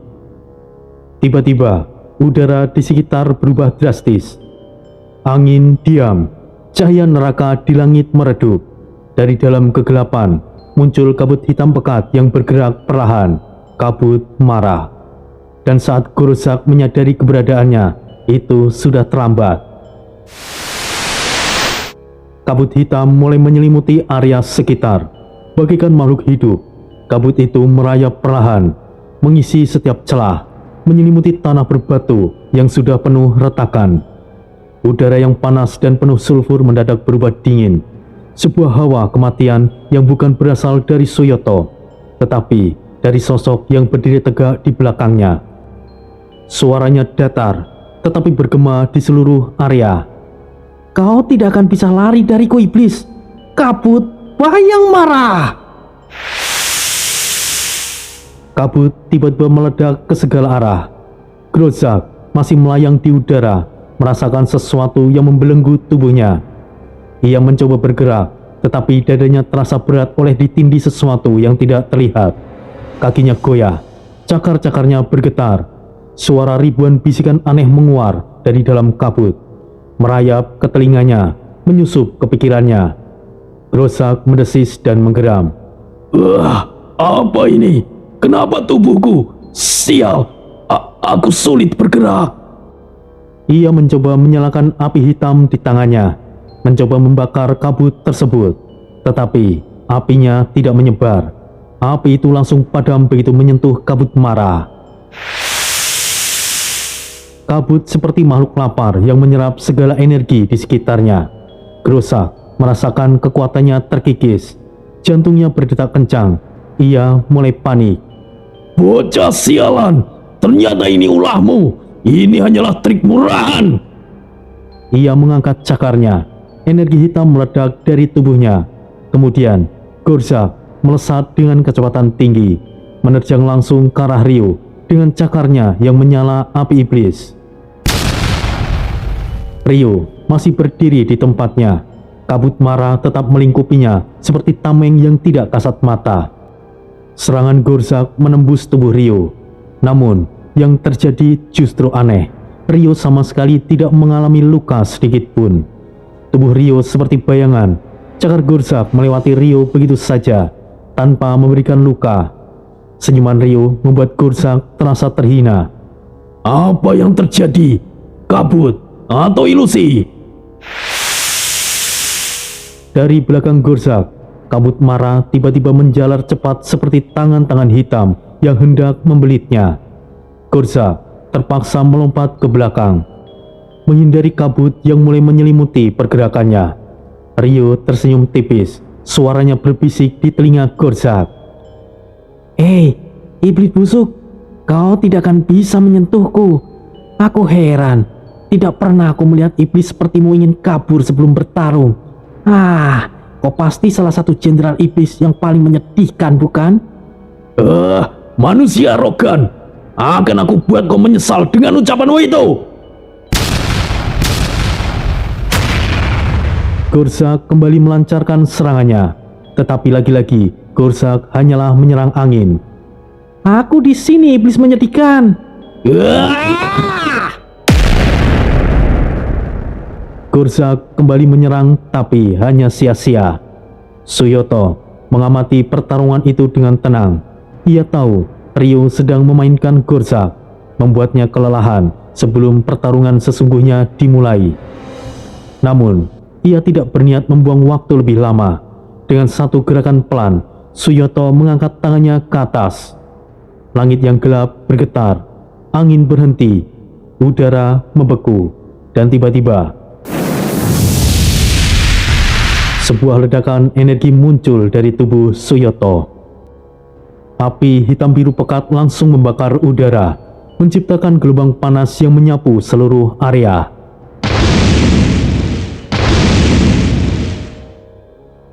Tiba-tiba, udara di sekitar berubah drastis. Angin diam, cahaya neraka di langit meredup. Dari dalam kegelapan, muncul kabut hitam pekat yang bergerak perlahan. Kabut marah. Dan saat Gorzak menyadari keberadaannya, itu sudah terlambat. Kabut hitam mulai menyelimuti area sekitar. Bagaikan makhluk hidup, kabut itu merayap perlahan, mengisi setiap celah, menyelimuti tanah berbatu yang sudah penuh retakan. Udara yang panas dan penuh sulfur mendadak berubah dingin. Sebuah hawa kematian yang bukan berasal dari Suyoto, tetapi dari sosok yang berdiri tegak di belakangnya. Suaranya datar, tetapi bergema di seluruh area. Kau tidak akan bisa lari dariku, iblis. Kabut bayang marah. Kabut tiba-tiba meledak ke segala arah. Gorzak masih melayang di udara, merasakan sesuatu yang membelenggu tubuhnya. Ia mencoba bergerak, tetapi dadanya terasa berat oleh ditindih sesuatu yang tidak terlihat. Kakinya goyah, cakar-cakarnya bergetar. Suara ribuan bisikan aneh menguar dari dalam kabut, merayap ke telinganya, menyusup ke pikirannya. Gorzak mendesis dan menggeram. Apa ini? Kenapa tubuhku? Sial, aku sulit bergerak. Ia mencoba menyalakan api hitam di tangannya, mencoba membakar kabut tersebut, tetapi apinya tidak menyebar. Api itu langsung padam begitu menyentuh kabut marah. Kabut seperti makhluk lapar yang menyerap segala energi di sekitarnya. Gorzak merasakan kekuatannya terkikis. Jantungnya berdetak kencang. Ia mulai panik. Bocah sialan, ternyata ini ulahmu. Ini hanyalah trik murahan. Ia mengangkat cakarnya. Energi hitam meledak dari tubuhnya. Kemudian Gorzak melesat dengan kecepatan tinggi, menerjang langsung ke arah Ryu dengan cakarnya yang menyala api iblis. Ryu masih berdiri di tempatnya. Kabut marah tetap melingkupinya seperti tameng yang tidak kasat mata. Serangan Gorzak menembus tubuh Ryu. Namun, yang terjadi justru aneh. Rio sama sekali tidak mengalami luka sedikit pun. Tubuh Rio seperti bayangan. Cakar Gorzak melewati Rio begitu saja, tanpa memberikan luka. Senyuman Rio membuat Gorzak terasa terhina. Apa yang terjadi? Kabut atau ilusi? Dari belakang Gorzak, kabut marah tiba-tiba menjalar cepat seperti tangan-tangan hitam yang hendak membelitnya. Gorzak terpaksa melompat ke belakang, menghindari kabut yang mulai menyelimuti pergerakannya. Rio tersenyum tipis, suaranya berbisik di telinga Gorzak. "Hei, iblis busuk, kau tidak akan bisa menyentuhku. Aku heran, tidak pernah aku melihat iblis sepertimu ingin kabur sebelum bertarung. Kau pasti salah satu jenderal iblis yang paling menyedihkan, bukan?" Manusia arogan, akan aku buat kau menyesal dengan ucapanmu itu. Gorzak kembali melancarkan serangannya, tetapi lagi-lagi Gorzak hanyalah menyerang angin. "Aku di sini, iblis menyedihkan." Gorzak kembali menyerang, tapi hanya sia-sia. Suyoto mengamati pertarungan itu dengan tenang. Ia tahu Rio sedang memainkan Gorzak, membuatnya kelelahan sebelum pertarungan sesungguhnya dimulai. Namun, ia tidak berniat membuang waktu lebih lama. Dengan satu gerakan pelan, Suyoto mengangkat tangannya ke atas. Langit yang gelap bergetar, angin berhenti, udara membeku, dan tiba-tiba sebuah ledakan energi muncul dari tubuh Suyoto. Api hitam biru pekat langsung membakar udara, menciptakan gelombang panas yang menyapu seluruh area.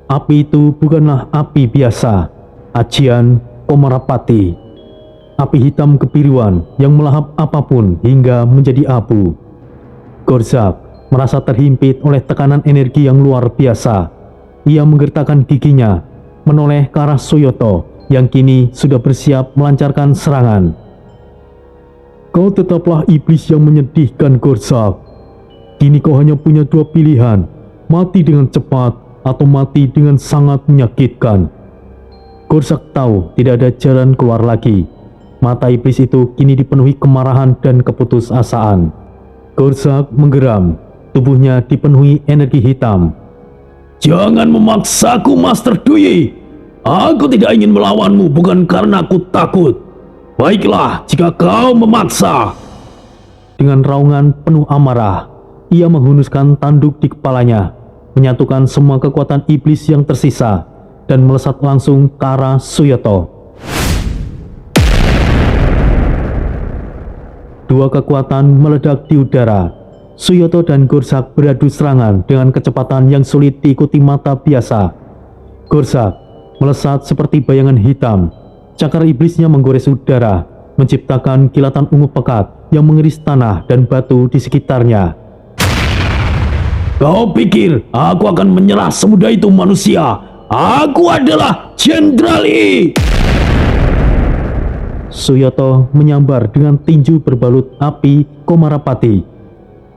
Api itu bukanlah api biasa, ajian Komarapati. Api hitam kebiruan yang melahap apapun hingga menjadi abu. Gorzak merasa terhimpit oleh tekanan energi yang luar biasa. Ia menggertakkan giginya, menoleh ke arah Suyoto yang kini sudah bersiap melancarkan serangan. "Kau tetaplah iblis yang menyedihkan, Gorzak. Kini kau hanya punya dua pilihan, mati dengan cepat atau mati dengan sangat menyakitkan." Gorzak tahu tidak ada jalan keluar lagi. Mata iblis itu kini dipenuhi kemarahan dan keputusasaan. Gorzak menggeram, tubuhnya dipenuhi energi hitam. Jangan memaksaku, Master Dui. Aku tidak ingin melawanmu bukan karena aku takut. Baiklah jika kau memaksa. Dengan raungan penuh amarah, ia menghunuskan tanduk di kepalanya, menyatukan semua kekuatan iblis yang tersisa, dan melesat langsung ke arah Suyoto. Dua kekuatan meledak di udara. Suyoto dan Gorzak beradu serangan dengan kecepatan yang sulit diikuti mata biasa. Gorzak melesat seperti bayangan hitam. Cakar iblisnya menggores udara, menciptakan kilatan ungu pekat yang mengiris tanah dan batu di sekitarnya. Kau pikir aku akan menyerah semudah itu, manusia? Aku adalah Jenderal I. Suyoto menyambar dengan tinju berbalut api Komarapati.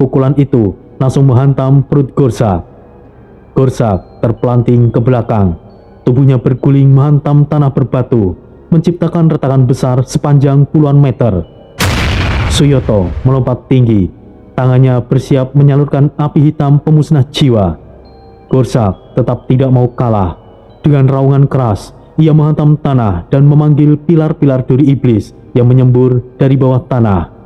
Pukulan itu langsung menghantam perut Gorzak. Gorzak terpelanting ke belakang. Tubuhnya berguling menghantam tanah berbatu, menciptakan retakan besar sepanjang puluhan meter. Suyoto melompat tinggi. Tangannya bersiap menyalurkan api hitam pemusnah jiwa. Gorzak tetap tidak mau kalah. Dengan raungan keras, ia menghantam tanah dan memanggil pilar-pilar duri iblis yang menyembur dari bawah tanah.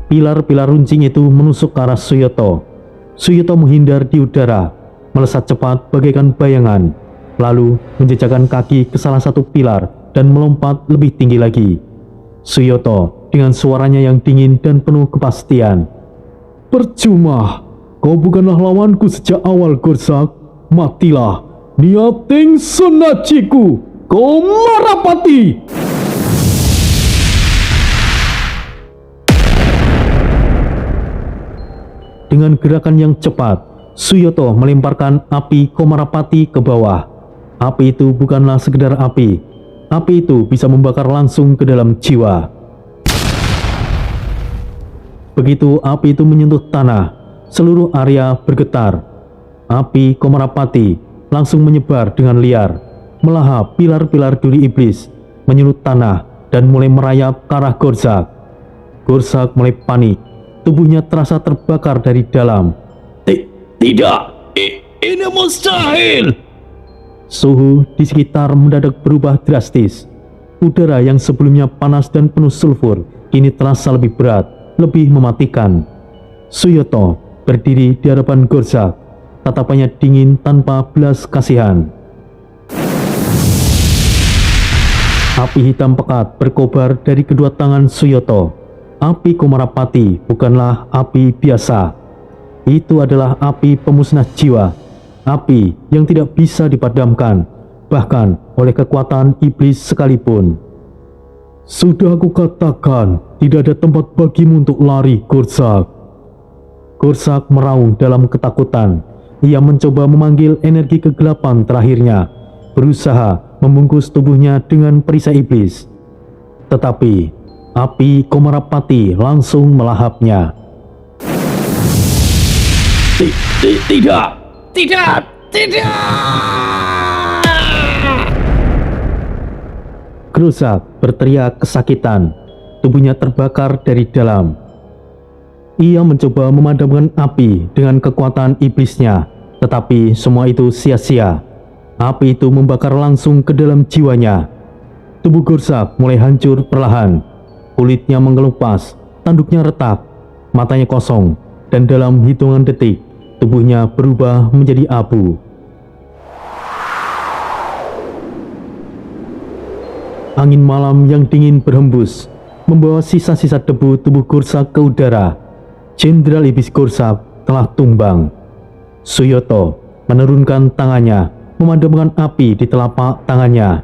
Pilar-pilar runcing itu menusuk ke arah Suyoto. Suyoto menghindar di udara, melesat cepat bagaikan bayangan, lalu menjejakkan kaki ke salah satu pilar dan melompat lebih tinggi lagi. Suyoto dengan suaranya yang dingin dan penuh kepastian. "Percuma, kau bukanlah lawanku sejak awal, Gorzak. Matilah, Niating Sunachiku, Komarapati!" Dengan gerakan yang cepat, Suyoto melemparkan api Komarapati ke bawah. Api itu bukanlah sekedar api. api itu bisa membakar langsung ke dalam jiwa. Begitu api itu menyentuh tanah, seluruh area bergetar. Api Komarapati langsung menyebar dengan liar, melahap pilar-pilar duri iblis, menyulut tanah, dan mulai merayap ke arah Gorzak. Gorzak mulai panik, tubuhnya terasa terbakar dari dalam. Tidak, ini mustahil. Suhu di sekitar mendadak berubah drastis. Udara yang sebelumnya panas dan penuh sulfur kini terasa lebih berat, lebih mematikan. Suyoto berdiri di hadapan Gorzak, tatapannya dingin tanpa belas kasihan. Api hitam pekat berkobar dari kedua tangan Suyoto. Api Komarapati bukanlah api biasa. Itu adalah api pemusnah jiwa. Api yang tidak bisa dipadamkan, bahkan oleh kekuatan iblis sekalipun. Sudah aku katakan, tidak ada tempat bagimu untuk lari, Gorzak. Gorzak meraung dalam ketakutan. Ia mencoba memanggil energi kegelapan terakhirnya, berusaha membungkus tubuhnya dengan perisai iblis. Tetapi api Komarapati langsung melahapnya. Tidak. Gorzak berteriak kesakitan, tubuhnya terbakar dari dalam. Ia mencoba memadamkan api dengan kekuatan iblisnya, tetapi semua itu sia-sia. Api itu membakar langsung ke dalam jiwanya. Tubuh Gorzak mulai hancur perlahan. Kulitnya mengelupas, tanduknya retak, matanya kosong, dan dalam hitungan detik, tubuhnya berubah menjadi abu. Angin malam yang dingin berhembus, membawa sisa-sisa debu tubuh Gorzak ke udara. Jenderal Iblis Gorzak telah tumbang. Suyoto menurunkan tangannya, memadamkan api di telapak tangannya.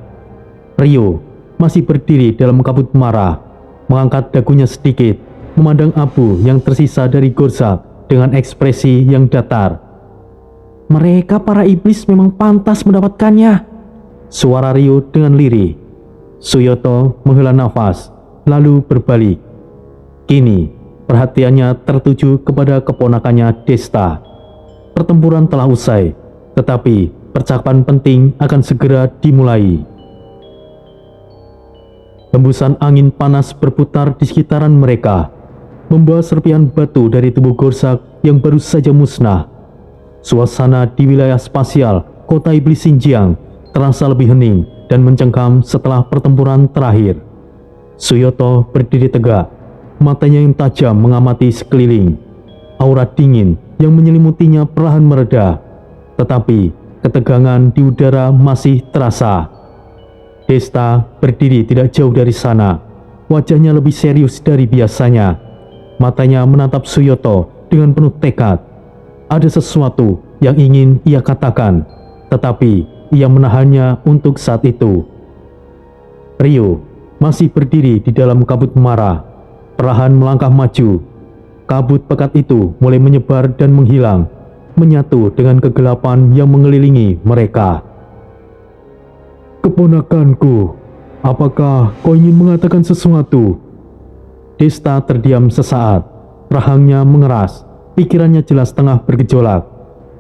Ryo masih berdiri dalam kabut marah, mengangkat dagunya sedikit, memandang abu yang tersisa dari Gorzak dengan ekspresi yang datar. Mereka para iblis memang pantas mendapatkannya, suara Ryo dengan lirih. Suyoto menghela nafas, lalu berbalik. Kini perhatiannya tertuju kepada keponakannya Desta. Pertempuran telah usai, tetapi percakapan penting akan segera dimulai. Hembusan angin panas berputar di sekitaran mereka, membawa serpihan batu dari tubuh Gorzak yang baru saja musnah. Suasana di wilayah spasial kota iblis Xinjiang terasa lebih hening dan mencengkam setelah pertempuran terakhir. Suyoto berdiri tegak, matanya yang tajam mengamati sekeliling. Aura dingin yang menyelimutinya perlahan mereda, tetapi ketegangan di udara masih terasa. Desta berdiri tidak jauh dari sana, wajahnya lebih serius dari biasanya. Matanya menatap Suyoto dengan penuh tekad. Ada sesuatu yang ingin ia katakan, tetapi ia menahannya untuk saat itu. Ryo masih berdiri di dalam kabut marah, perlahan melangkah maju. Kabut pekat itu mulai menyebar dan menghilang, menyatu dengan kegelapan yang mengelilingi mereka. Keponakanku, apakah kau ingin mengatakan sesuatu? Desta terdiam sesaat, rahangnya mengeras, pikirannya jelas tengah bergejolak.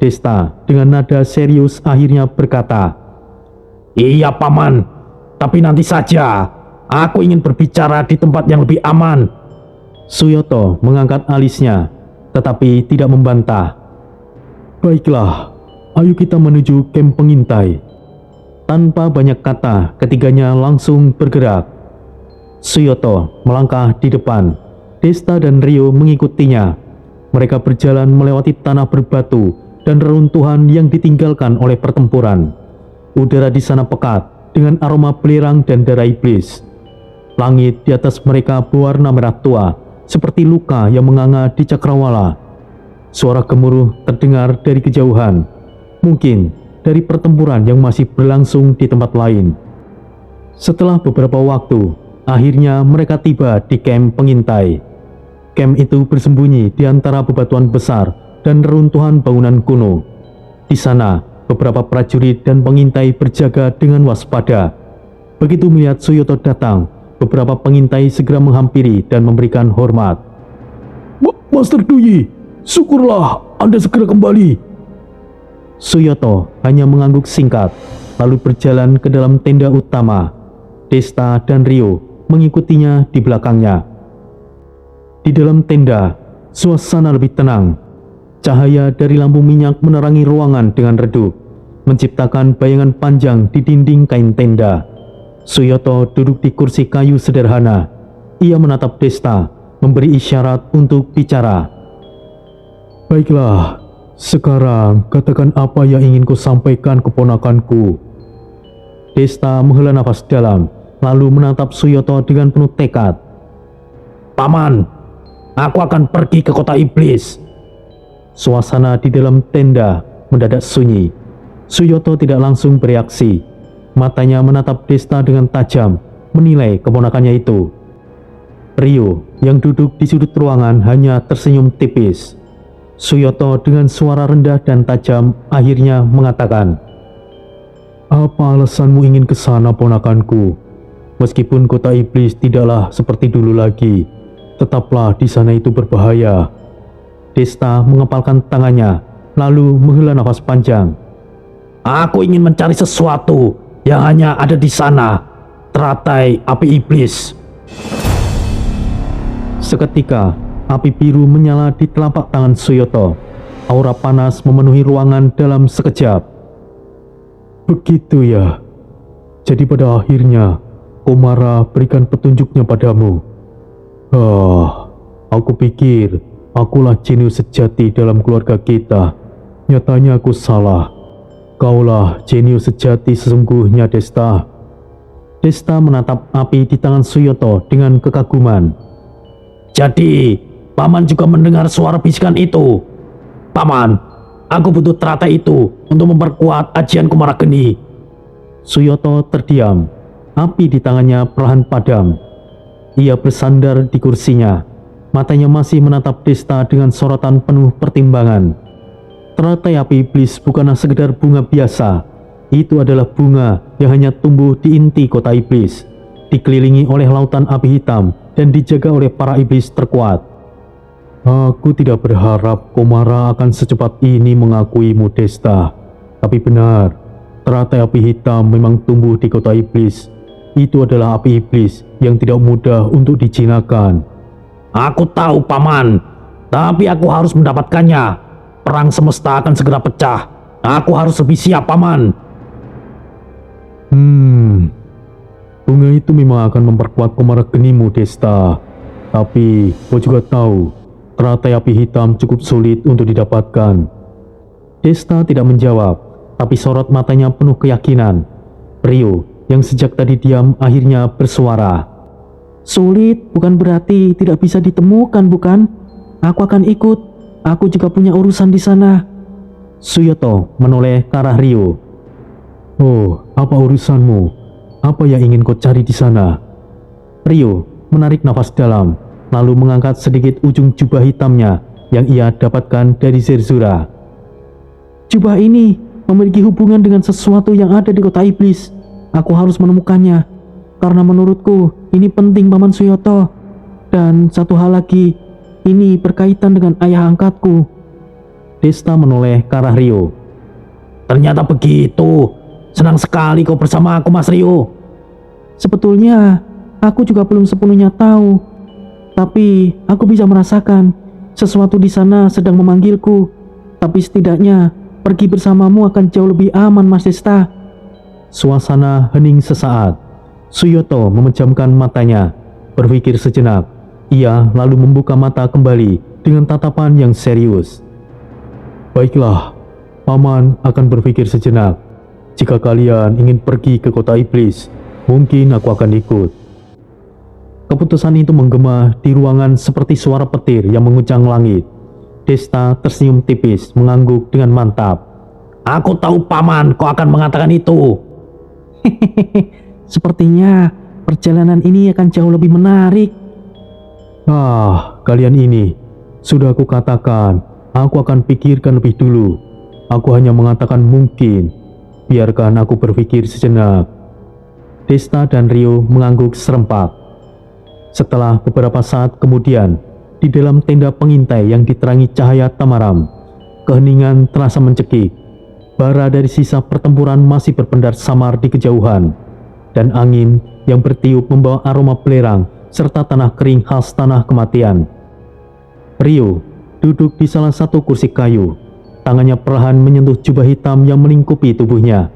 Desta dengan nada serius akhirnya berkata, "Iya paman, tapi nanti saja. Aku ingin berbicara di tempat yang lebih aman." Suyoto mengangkat alisnya, tetapi tidak membantah. "Baiklah, ayo kita menuju kamp pengintai." Tanpa banyak kata, ketiganya langsung bergerak. Suyoto melangkah di depan, Desta dan Ryo mengikutinya. Mereka berjalan melewati tanah berbatu dan reruntuhan yang ditinggalkan oleh pertempuran. Udara di sana pekat dengan aroma belerang dan darah iblis. Langit di atas mereka berwarna merah tua, seperti luka yang menganga di cakrawala. Suara gemuruh terdengar dari kejauhan, mungkin dari pertempuran yang masih berlangsung di tempat lain. Setelah beberapa waktu, akhirnya mereka tiba di kamp pengintai. Kamp itu bersembunyi di antara bebatuan besar dan reruntuhan bangunan kuno. Di sana, beberapa prajurit dan pengintai berjaga dengan waspada. Begitu melihat Suyoto datang, beberapa pengintai segera menghampiri dan memberikan hormat. Master Duyi, syukurlah Anda segera kembali. Suyoto hanya mengangguk singkat, lalu berjalan ke dalam tenda utama. Desta dan Rio mengikutinya di belakangnya. Di dalam tenda, suasana lebih tenang. Cahaya dari lampu minyak menerangi ruangan dengan redup, menciptakan bayangan panjang di dinding kain tenda. Suyoto duduk di kursi kayu sederhana. Ia menatap Desta, memberi isyarat untuk bicara. Baiklah, sekarang katakan apa yang ingin ku sampaikan keponakanku. Desta menghela nafas dalam, lalu menatap Suyoto dengan penuh tekad. Paman, aku akan pergi ke kota iblis. Suasana di dalam tenda mendadak sunyi. Suyoto tidak langsung bereaksi. Matanya menatap Desta dengan tajam, menilai keponakannya itu. Rio yang duduk di sudut ruangan hanya tersenyum tipis. Suyoto dengan suara rendah dan tajam akhirnya mengatakan, Apa alasanmu ingin ke sana, ponakanku? meskipun kota iblis tidaklah seperti dulu lagi, tetaplah di sana itu berbahaya. Desta mengepalkan tangannya, lalu menghela nafas panjang. Aku ingin mencari sesuatu yang hanya ada di sana, teratai api iblis. Seketika, api biru menyala di telapak tangan Suyoto. Aura panas memenuhi ruangan dalam sekejap. Begitu ya. Jadi pada akhirnya, Komara berikan petunjuknya padamu. Aku pikir akulah jenius sejati dalam keluarga kita. Nyatanya aku salah. Kaulah jenius sejati sesungguhnya, Desta. Desta menatap api di tangan Suyoto dengan kekaguman. Jadi, Paman juga mendengar suara bisikan itu. Paman, aku butuh teratai itu untuk memperkuat ajian Kumara Geni. Suyoto terdiam. Api di tangannya perlahan padam. Ia bersandar di kursinya. Matanya masih menatap Desta dengan sorotan penuh pertimbangan. Teratai api iblis bukanlah sekedar bunga biasa. Itu adalah bunga yang hanya tumbuh di inti kota iblis, dikelilingi oleh lautan api hitam dan dijaga oleh para iblis terkuat. Aku tidak berharap Komara akan secepat ini mengakuimu, Desta. Tapi benar, teratai api hitam memang tumbuh di kota iblis. Itu adalah api iblis yang tidak mudah untuk dijinakan. Aku tahu, Paman. Tapi aku harus mendapatkannya. Perang semesta akan segera pecah. Aku harus lebih siap, Paman. Bunga itu memang akan memperkuat Komara Genimu, Desta. Tapi kau juga tahu, teratai api hitam cukup sulit untuk didapatkan. Desta tidak menjawab, tapi sorot matanya penuh keyakinan. Rio yang sejak tadi diam akhirnya bersuara. Sulit bukan berarti tidak bisa ditemukan, bukan? Aku akan ikut. Aku juga punya urusan di sana. Suyoto menoleh ke arah Rio. Oh, apa urusanmu? Apa yang ingin kau cari di sana? Rio menarik nafas dalam, lalu mengangkat sedikit ujung jubah hitamnya yang ia dapatkan dari Zerzura. Jubah ini memiliki hubungan dengan sesuatu yang ada di kota iblis. Aku harus menemukannya, karena menurutku ini penting, Paman Suyoto. Dan satu hal lagi, ini berkaitan dengan ayah angkatku. Desta menoleh ke arah Rio. Ternyata begitu. Senang sekali kau bersama aku, Mas Rio. Sebetulnya, aku juga belum sepenuhnya tahu. Tapi aku bisa merasakan sesuatu di sana sedang memanggilku. Tapi setidaknya pergi bersamamu akan jauh lebih aman, Mas Desta. Suasana hening sesaat. Suyoto memejamkan matanya, berpikir sejenak. Ia lalu membuka mata kembali dengan tatapan yang serius. Baiklah, Paman akan berpikir sejenak. Jika kalian ingin pergi ke kota iblis, mungkin aku akan ikut. Keputusan itu menggema di ruangan seperti suara petir yang menguncang langit. Desta tersenyum tipis, mengangguk dengan mantap. Aku tahu, Paman, kau akan mengatakan itu. Sepertinya perjalanan ini akan jauh lebih menarik. Kalian ini, sudah aku katakan, aku akan pikirkan lebih dulu. Aku hanya mengatakan mungkin. Biarkan aku berpikir sejenak. Desta dan Rio mengangguk serempak. Setelah beberapa saat kemudian, di dalam tenda pengintai yang diterangi cahaya tamaram, keheningan terasa mencekik. Bara dari sisa pertempuran masih berpendar samar di kejauhan, dan angin yang bertiup membawa aroma belerang serta tanah kering khas tanah kematian. Rio duduk di salah satu kursi kayu. Tangannya perlahan menyentuh jubah hitam yang melingkupi tubuhnya.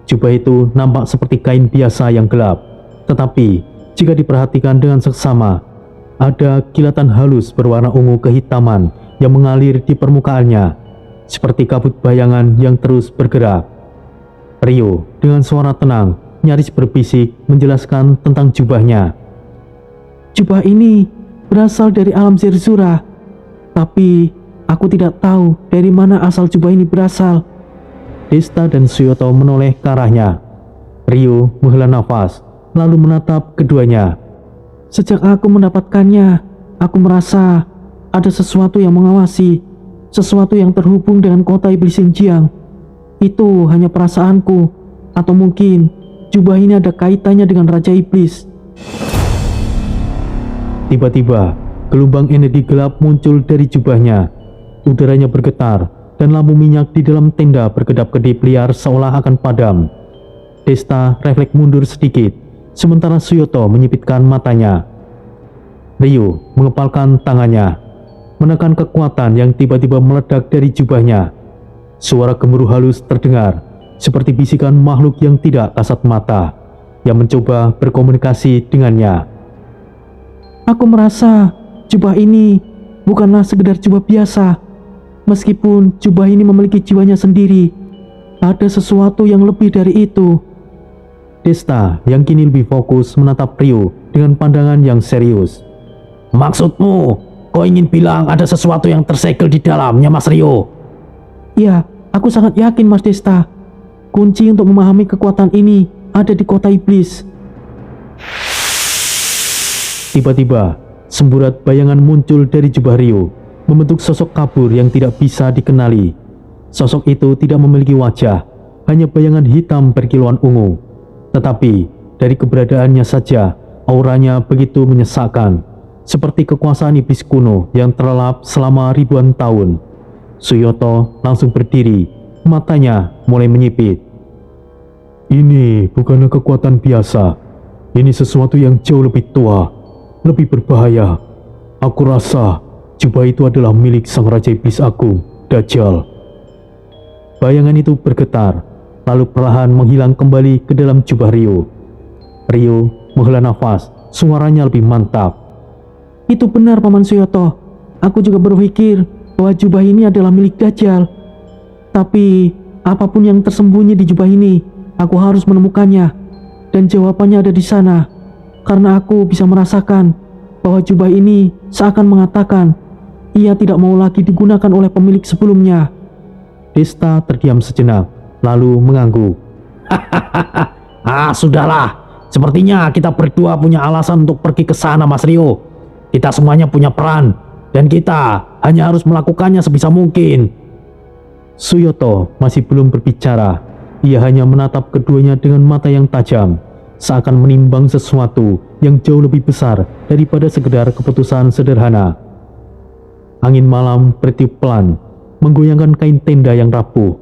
Jubah itu nampak seperti kain biasa yang gelap, tetapi jika diperhatikan dengan seksama, ada kilatan halus berwarna ungu kehitaman yang mengalir di permukaannya, seperti kabut bayangan yang terus bergerak. Rio dengan suara tenang, nyaris berbisik menjelaskan tentang jubahnya. Jubah ini berasal dari alam Zerzura, tapi aku tidak tahu dari mana asal jubah ini berasal. Desta dan Suyoto menoleh ke arahnya. Rio menghela nafas, lalu menatap keduanya. Sejak aku mendapatkannya, aku merasa ada sesuatu yang mengawasi, sesuatu yang terhubung dengan kota iblis Xinjiang. Itu hanya perasaanku, atau mungkin jubah ini ada kaitannya dengan Raja Iblis. Tiba-tiba, gelombang energi gelap muncul dari jubahnya. Udaranya bergetar, dan lampu minyak di dalam tenda berkedap-kedip liar seolah akan padam. Desta refleks mundur sedikit, sementara Suyoto menyipitkan matanya. Rio mengepalkan tangannya, menekan kekuatan yang tiba-tiba meledak dari jubahnya. Suara gemuruh halus terdengar, seperti bisikan makhluk yang tidak kasat mata, yang mencoba berkomunikasi dengannya. Aku merasa jubah ini bukanlah sekedar jubah biasa. Meskipun jubah ini memiliki jiwanya sendiri, ada sesuatu yang lebih dari itu. Desta yang kini lebih fokus menatap Rio dengan pandangan yang serius. Maksudmu, kau ingin bilang ada sesuatu yang tersegel di dalamnya, Mas Rio? Ya, aku sangat yakin, Mas Desta. Kunci untuk memahami kekuatan ini ada di kota iblis. Tiba-tiba, semburat bayangan muncul dari jubah Rio, membentuk sosok kabur yang tidak bisa dikenali. Sosok itu tidak memiliki wajah, hanya bayangan hitam berkilauan ungu. Tetapi dari keberadaannya saja, auranya begitu menyesakkan, seperti kekuasaan iblis kuno yang terlelap selama ribuan tahun. Suyoto langsung berdiri, matanya mulai menyipit. Ini bukanlah kekuatan biasa. Ini sesuatu yang jauh lebih tua, lebih berbahaya. Aku rasa jubah itu adalah milik sang Raja Iblis Agung, Dajjal. Bayangan itu bergetar, lalu perlahan menghilang kembali ke dalam jubah Rio. Rio menghela nafas, suaranya lebih mantap. Itu benar, Paman Suyoto. Aku juga berpikir bahwa jubah ini adalah milik Dajjal. Tapi apapun yang tersembunyi di jubah ini, aku harus menemukannya. Dan jawabannya ada di sana. Karena aku bisa merasakan bahwa jubah ini seakan mengatakan ia tidak mau lagi digunakan oleh pemilik sebelumnya. Desta terdiam sejenak, lalu mengangguk. Sudahlah. Sepertinya kita berdua punya alasan untuk pergi ke sana, Mas Rio. Kita semuanya punya peran, dan kita hanya harus melakukannya sebisa mungkin. Suyoto masih belum berbicara. Ia hanya menatap keduanya dengan mata yang tajam, seakan menimbang sesuatu yang jauh lebih besar daripada sekedar keputusan sederhana. Angin malam bertiup pelan, menggoyangkan kain tenda yang rapuh.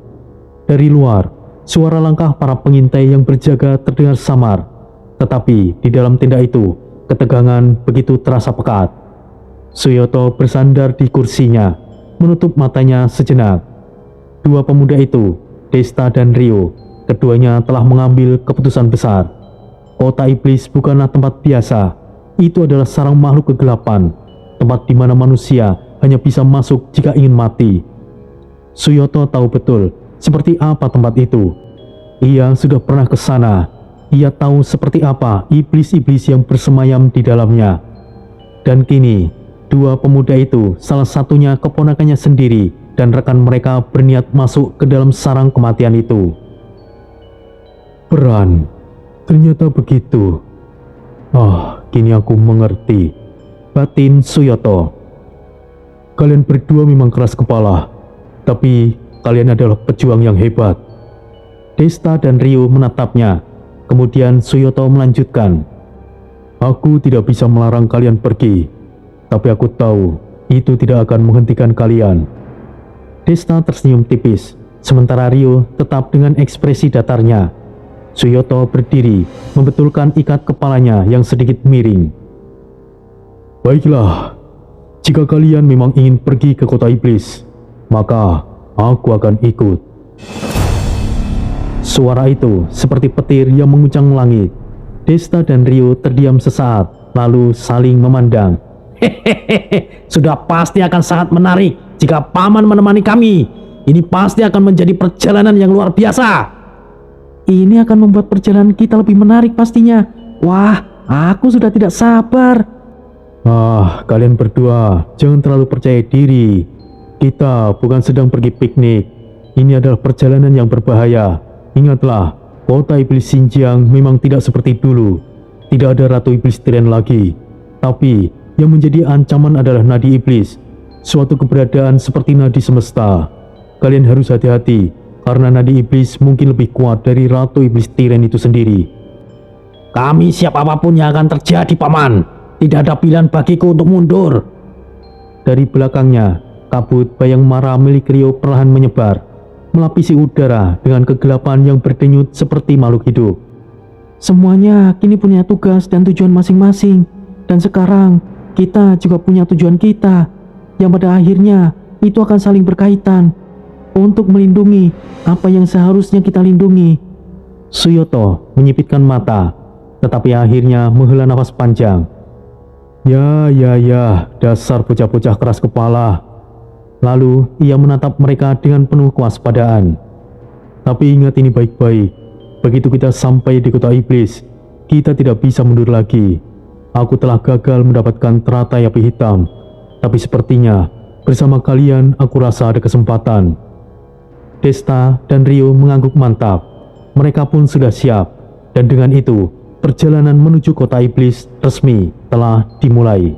Dari luar, suara langkah para pengintai yang berjaga terdengar samar. Tetapi di dalam tenda itu, ketegangan begitu terasa pekat. Suyoto bersandar di kursinya, menutup matanya sejenak. Dua pemuda itu, Desta dan Rio, keduanya telah mengambil keputusan besar. Kota iblis bukanlah tempat biasa. Itu adalah sarang makhluk kegelapan, tempat di mana manusia hanya bisa masuk jika ingin mati. Suyoto tahu betul seperti apa tempat itu. Ia sudah pernah ke sana. Ia tahu seperti apa iblis-iblis yang bersemayam di dalamnya. Dan kini, dua pemuda itu, salah satunya keponakannya sendiri dan rekan mereka berniat masuk ke dalam sarang kematian itu. Peran, ternyata begitu. Kini aku mengerti. Batin Suyoto. Kalian berdua memang keras kepala, tapi kalian adalah pejuang yang hebat. Desta dan Rio menatapnya. Kemudian Suyoto melanjutkan, "Aku tidak bisa melarang kalian pergi, tapi aku tahu itu tidak akan menghentikan kalian." Desta tersenyum tipis, sementara Rio tetap dengan ekspresi datarnya. Suyoto berdiri, membetulkan ikat kepalanya yang sedikit miring. "Baiklah, jika kalian memang ingin pergi ke kota iblis, maka aku akan ikut." Suara itu seperti petir yang menguncang langit. Desta dan Rio terdiam sesaat, lalu saling memandang. Hehehe, sudah pasti akan sangat menarik jika paman menemani kami. Ini pasti akan menjadi perjalanan yang luar biasa. Ini akan membuat perjalanan kita lebih menarik pastinya. Wah, aku sudah tidak sabar. Kalian berdua jangan terlalu percaya diri. Kita bukan sedang pergi piknik. Ini adalah perjalanan yang berbahaya. Ingatlah, kota iblis Xinjiang memang tidak seperti dulu. Tidak ada Ratu Iblis Tiren lagi. Tapi yang menjadi ancaman adalah nadi iblis, suatu keberadaan seperti nadi semesta. Kalian harus hati-hati, karena nadi iblis mungkin lebih kuat dari Ratu Iblis Tiren itu sendiri. Kami siap apapun yang akan terjadi, paman. Tidak ada pilihan bagiku untuk mundur. Dari belakangnya, kabut bayang marah milik Rio perlahan menyebar, melapisi udara dengan kegelapan yang berdenyut seperti makhluk hidup. Semuanya kini punya tugas dan tujuan masing-masing, dan sekarang kita juga punya tujuan kita, yang pada akhirnya itu akan saling berkaitan untuk melindungi apa yang seharusnya kita lindungi. Suyoto menyipitkan mata, tetapi akhirnya menghela nafas panjang. Ya, dasar bocah-bocah keras kepala. Lalu ia menatap mereka dengan penuh kewaspadaan. Tapi ingat ini baik-baik, begitu kita sampai di kota iblis, kita tidak bisa mundur lagi. Aku telah gagal mendapatkan teratai api hitam, tapi sepertinya bersama kalian aku rasa ada kesempatan. Desta dan Rio mengangguk mantap. Mereka pun sudah siap, dan dengan itu perjalanan menuju kota iblis resmi telah dimulai.